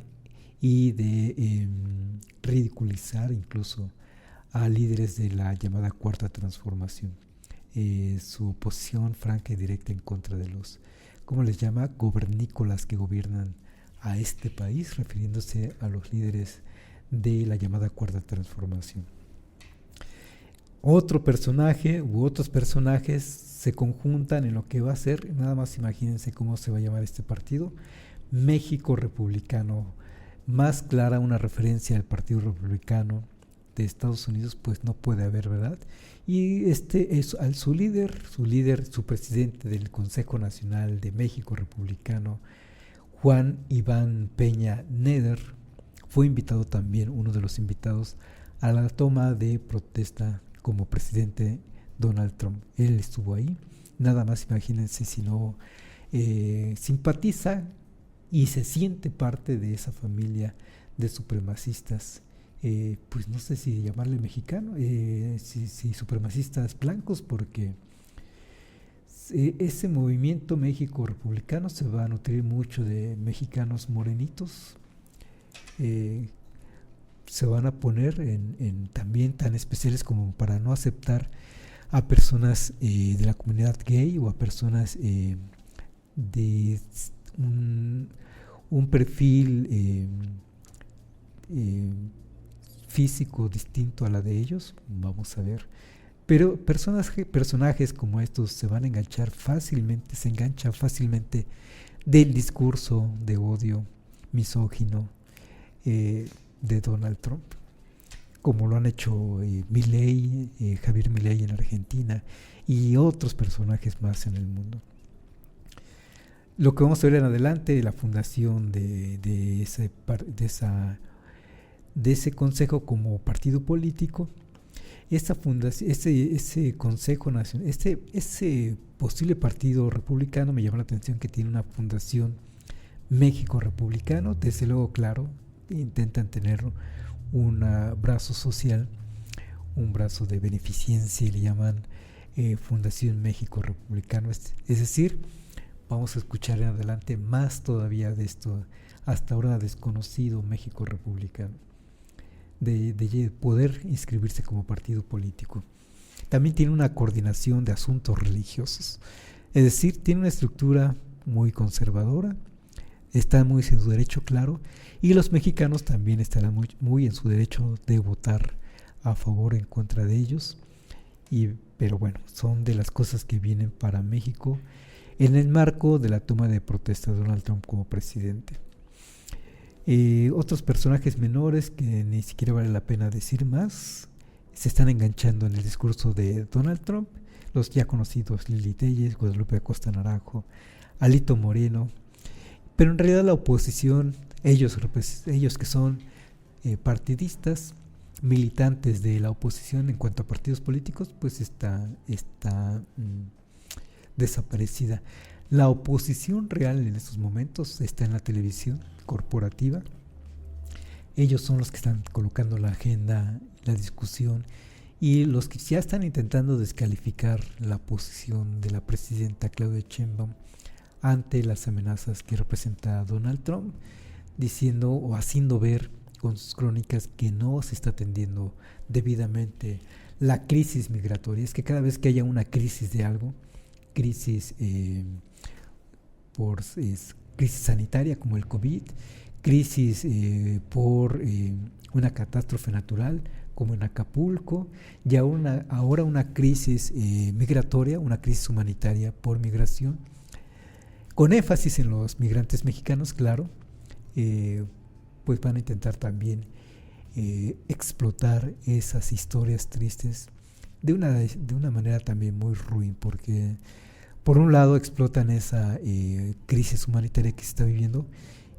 y de ridiculizar incluso a líderes de la llamada Cuarta Transformación. Su posición franca y directa en contra de los, ¿cómo les llama?, gobernícolas que gobiernan a este país, refiriéndose a los líderes de la llamada Cuarta Transformación. Otro personaje u otros personajes se conjuntan en lo que va a ser, nada más imagínense cómo se va a llamar este partido: México Republicano. Más clara una referencia al Partido Republicano de Estados Unidos pues no puede haber, ¿verdad? Y su líder, su presidente del Consejo Nacional de México Republicano, Juan Iván Peña Neder, fue invitado también, uno de los invitados a la toma de protesta como presidente Donald Trump. Él estuvo ahí. Nada más imagínense si no simpatiza y se siente parte de esa familia de supremacistas, pues no sé si llamarle mexicano, si supremacistas blancos, porque ese movimiento México Republicano se va a nutrir mucho de mexicanos morenitos. Se van a poner en también tan especiales como para no aceptar a personas de la comunidad gay, o a personas de un perfil físico distinto a la de ellos. Vamos a ver. Pero personajes como estos se van a enganchar fácilmente, se enganchan fácilmente del discurso de odio misógino, de Donald Trump, como lo han hecho Milei, Javier Milei en Argentina y otros personajes más en el mundo. Lo que vamos a ver en adelante, la fundación de ese consejo como partido político, esa fundación, ese consejo nacional, ese posible partido republicano, me llama la atención que tiene una fundación México Republicano. Desde luego, claro, intentan tener un brazo social, un brazo de beneficencia, y le llaman Fundación México Republicano. Es decir, vamos a escuchar en adelante más todavía de esto hasta ahora desconocido México Republicano, de poder inscribirse como partido político. También tiene una coordinación de asuntos religiosos, es decir, tiene una estructura muy conservadora, está muy en su derecho, claro, y los mexicanos también estarán muy en su derecho de votar a favor o en contra de ellos, pero bueno, son de las cosas que vienen para México en el marco de la toma de protesta de Donald Trump como presidente. Otros personajes menores que ni siquiera vale la pena decir más, se están enganchando en el discurso de Donald Trump, los ya conocidos Lili Telles, Guadalupe Acosta Naranjo, Alito Moreno, pero en realidad la oposición, ellos que son partidistas, militantes de la oposición en cuanto a partidos políticos, pues está desaparecida. La oposición real en estos momentos está en la televisión corporativa. Ellos son los que están colocando la agenda, la discusión, y los que ya están intentando descalificar la posición de la presidenta Claudia Sheinbaum ante las amenazas que representa Donald Trump, diciendo o haciendo ver con sus crónicas que no se está atendiendo debidamente la crisis migratoria. Es que cada vez que haya una crisis de algo, crisis crisis sanitaria como el COVID, crisis por una catástrofe natural como en Acapulco, y ahora una crisis migratoria, una crisis humanitaria por migración, con énfasis en los migrantes mexicanos, claro, pues van a intentar también explotar esas historias tristes de una manera también muy ruin, porque por un lado explotan esa crisis humanitaria que se está viviendo,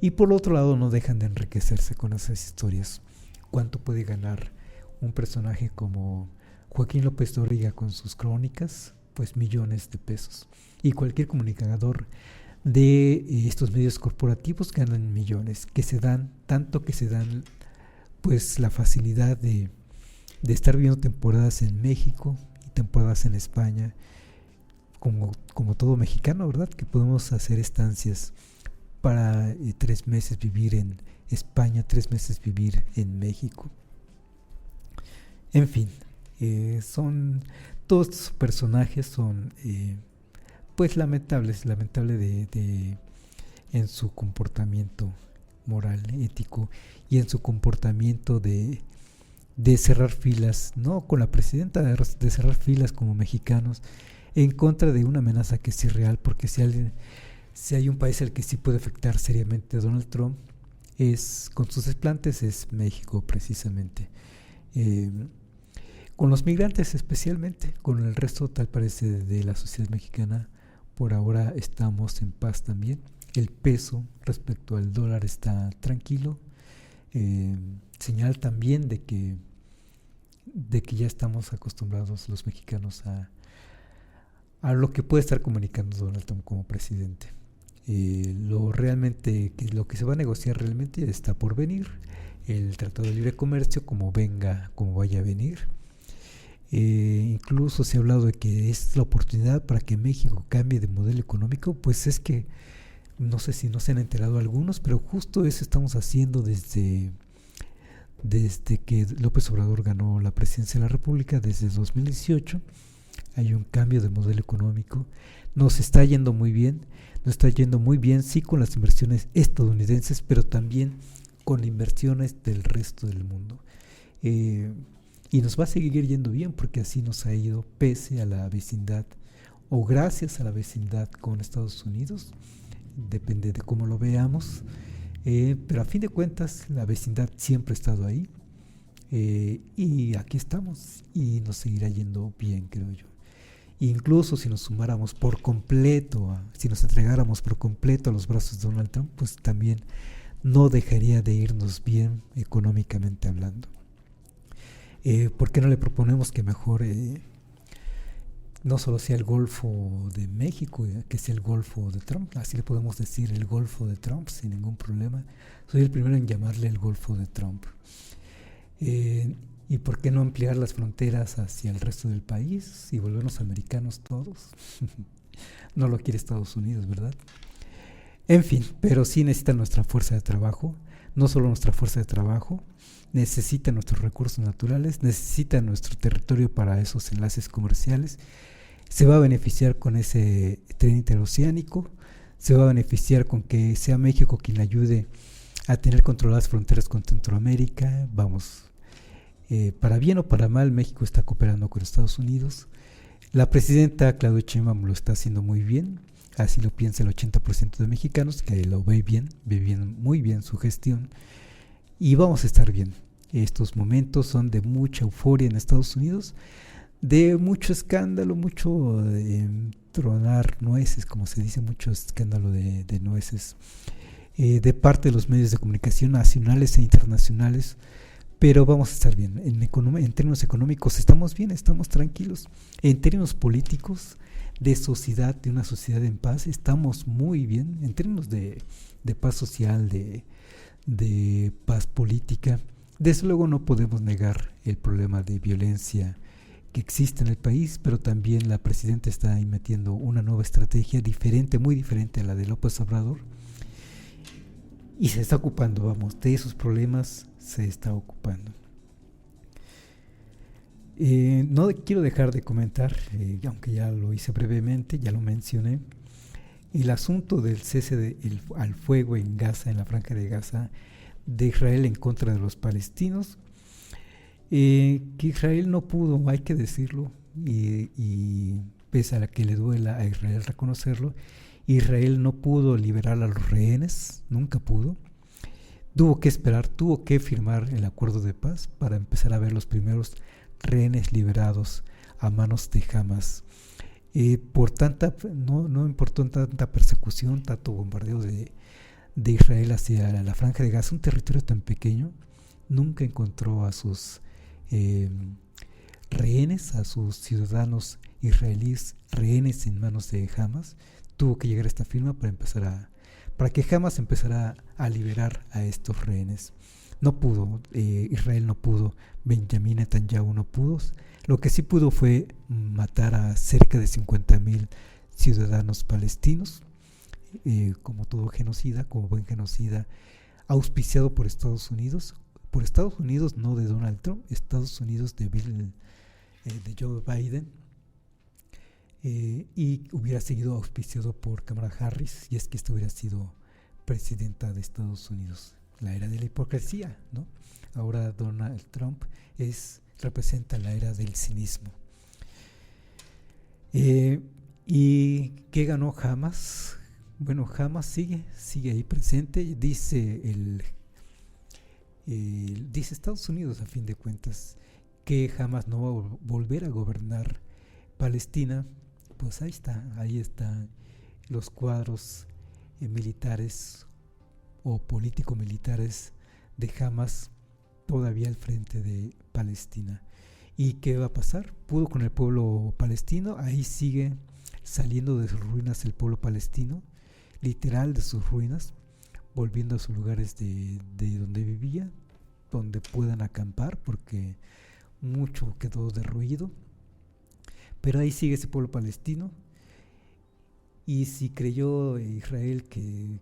y por otro lado no dejan de enriquecerse con esas historias. ¿Cuánto puede ganar un personaje como Joaquín López Dóriga con sus crónicas? Pues millones de pesos. Y cualquier comunicador de estos medios corporativos ganan millones, que se dan pues la facilidad de estar viendo temporadas en México y temporadas en España, como todo mexicano, ¿verdad? Que podemos hacer estancias para 3 meses vivir en España, 3 meses vivir en México. En fin, todos estos personajes son pues lamentable en su comportamiento moral, ético, y en su comportamiento de cerrar filas, no con la presidenta, de cerrar filas como mexicanos en contra de una amenaza que es irreal, porque si hay un país al que sí puede afectar seriamente a Donald Trump, con sus desplantes, es México precisamente. Con los migrantes especialmente, con el resto tal parece de la sociedad mexicana, por ahora estamos en paz también. El peso respecto al dólar está tranquilo, señal también de que ya estamos acostumbrados los mexicanos a lo que puede estar comunicando Donald Trump como presidente. Lo que se va a negociar realmente está por venir, el Tratado de Libre Comercio, como vaya a venir. Incluso se ha hablado de que es la oportunidad para que México cambie de modelo económico. Pues es que no sé si no se han enterado algunos, pero justo eso estamos haciendo desde que López Obrador ganó la presidencia de la República, desde 2018. Hay un cambio de modelo económico, nos está yendo muy bien, sí, con las inversiones estadounidenses, pero también con inversiones del resto del mundo. Y nos va a seguir yendo bien, porque así nos ha ido pese a la vecindad, o gracias a la vecindad con Estados Unidos, depende de cómo lo veamos. Pero a fin de cuentas la vecindad siempre ha estado ahí, y aquí estamos y nos seguirá yendo bien, creo yo. Incluso si nos sumáramos por completo, si nos entregáramos por completo a los brazos de Donald Trump, pues también no dejaría de irnos bien económicamente hablando. ¿Por qué no le proponemos que mejor no solo sea el Golfo de México, que sea el Golfo de Trump? Así le podemos decir el Golfo de Trump sin ningún problema. Soy el primero en llamarle el Golfo de Trump. ¿Y por qué no ampliar las fronteras hacia el resto del país y volvernos americanos todos? No lo quiere Estados Unidos, ¿verdad? En fin, pero sí necesita nuestra fuerza de trabajo. No solo nuestra fuerza de trabajo, necesita nuestros recursos naturales, necesita nuestro territorio para esos enlaces comerciales. Se va a beneficiar con ese tren interoceánico, se va a beneficiar con que sea México quien ayude a tener controladas fronteras con Centroamérica. Vamos, para bien o para mal, México está cooperando con Estados Unidos. La presidenta Claudia Sheinbaum lo está haciendo muy bien, así lo piensa el 80% de mexicanos, que lo ve bien muy bien su gestión, y vamos a estar bien. Estos momentos son de mucha euforia en Estados Unidos, de mucho escándalo, mucho tronar nueces, como se dice, mucho escándalo de nueces de parte de los medios de comunicación nacionales e internacionales, pero vamos a estar bien. En términos económicos estamos bien, estamos tranquilos. En términos políticos, de sociedad, de una sociedad en paz, estamos muy bien. En términos de paz social, de paz política, desde luego no podemos negar el problema de violencia que existe en el país, pero también la presidenta está ahí metiendo una nueva estrategia diferente, muy diferente a la de López Obrador, y se está ocupando, vamos, de esos problemas se está ocupando. No quiero dejar de comentar, aunque ya lo hice brevemente, ya lo mencioné, el asunto del cese al fuego en Gaza, en la Franja de Gaza, de Israel en contra de los palestinos, que Israel no pudo, hay que decirlo, y pese a que le duela a Israel reconocerlo, Israel no pudo liberar a los rehenes, nunca pudo. Tuvo que esperar, tuvo que firmar el acuerdo de paz para empezar a ver los primeros rehenes liberados a manos de Hamas. No importó tanta persecución, tanto bombardeo de Israel hacia la Franja de Gaza, un territorio tan pequeño, nunca encontró a sus rehenes, a sus ciudadanos israelíes rehenes en manos de Hamas. Tuvo que llegar a esta firma para que Hamas empezara a liberar a estos rehenes. No pudo, Israel no pudo, Benjamín Netanyahu no pudo. Lo que sí pudo fue matar a cerca de 50,000 ciudadanos palestinos, como todo genocida, como buen genocida, auspiciado por Estados Unidos, no de Donald Trump, Estados Unidos de Joe Biden, y hubiera seguido auspiciado por Kamala Harris, y es que esta hubiera sido presidenta de Estados Unidos. La era de la hipocresía, ¿no? Ahora Donald Trump representa la era del cinismo. ¿Y qué ganó Hamas? Bueno, Hamas sigue ahí presente. Dice Estados Unidos, a fin de cuentas, que Hamas no va a volver a gobernar Palestina. Pues ahí están los cuadros militares o político-militares de Hamas todavía al frente de Palestina. ¿Y qué va a pasar? Pudo con el pueblo palestino, ahí sigue saliendo de sus ruinas el pueblo palestino, literal de sus ruinas, volviendo a sus lugares de donde vivía, donde puedan acampar, porque mucho quedó derruido. Pero ahí sigue ese pueblo palestino, y si creyó Israel que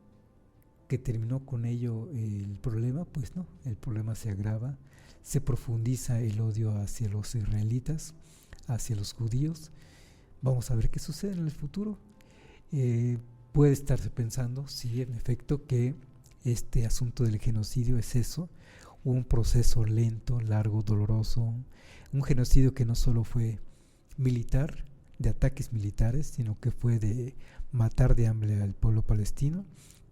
terminó con ello el problema, pues no, el problema se agrava, se profundiza el odio hacia los israelitas, hacia los judíos. Vamos a ver qué sucede en el futuro. Puede estarse pensando, sí, en efecto, que este asunto del genocidio es eso, un proceso lento, largo, doloroso, un genocidio que no solo fue militar, de ataques militares, sino que fue de matar de hambre al pueblo palestino,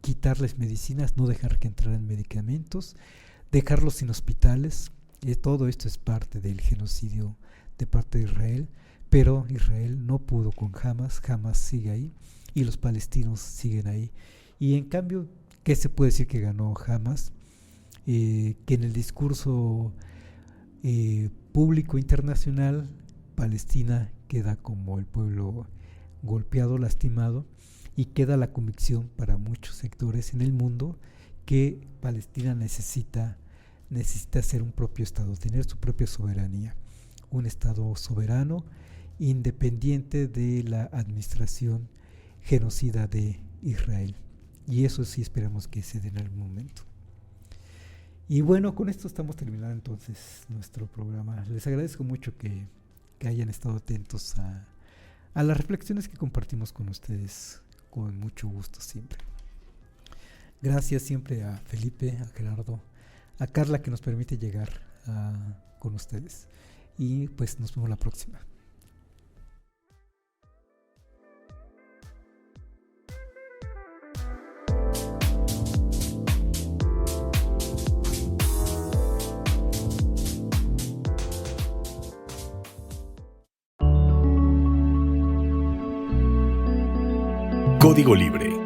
quitarles medicinas, no dejar que entraran medicamentos, dejarlos sin hospitales. Todo esto es parte del genocidio de parte de Israel, pero Israel no pudo con Hamas. Hamas sigue ahí y los palestinos siguen ahí. Y en cambio, ¿qué se puede decir que ganó Hamas? Que en el discurso público internacional, Palestina queda como el pueblo golpeado, lastimado, y queda la convicción para muchos sectores en el mundo que Palestina necesita ser un propio Estado, tener su propia soberanía, un Estado soberano, independiente de la administración genocida de Israel. Y eso sí esperamos que se dé en algún momento. Y bueno, con esto estamos terminando entonces nuestro programa. Les agradezco mucho que hayan estado atentos a las reflexiones que compartimos con ustedes con mucho gusto siempre. Gracias siempre a Felipe, a Gerardo, a Carla, que nos permite llegar con ustedes. Y pues nos vemos la próxima. Código Libre.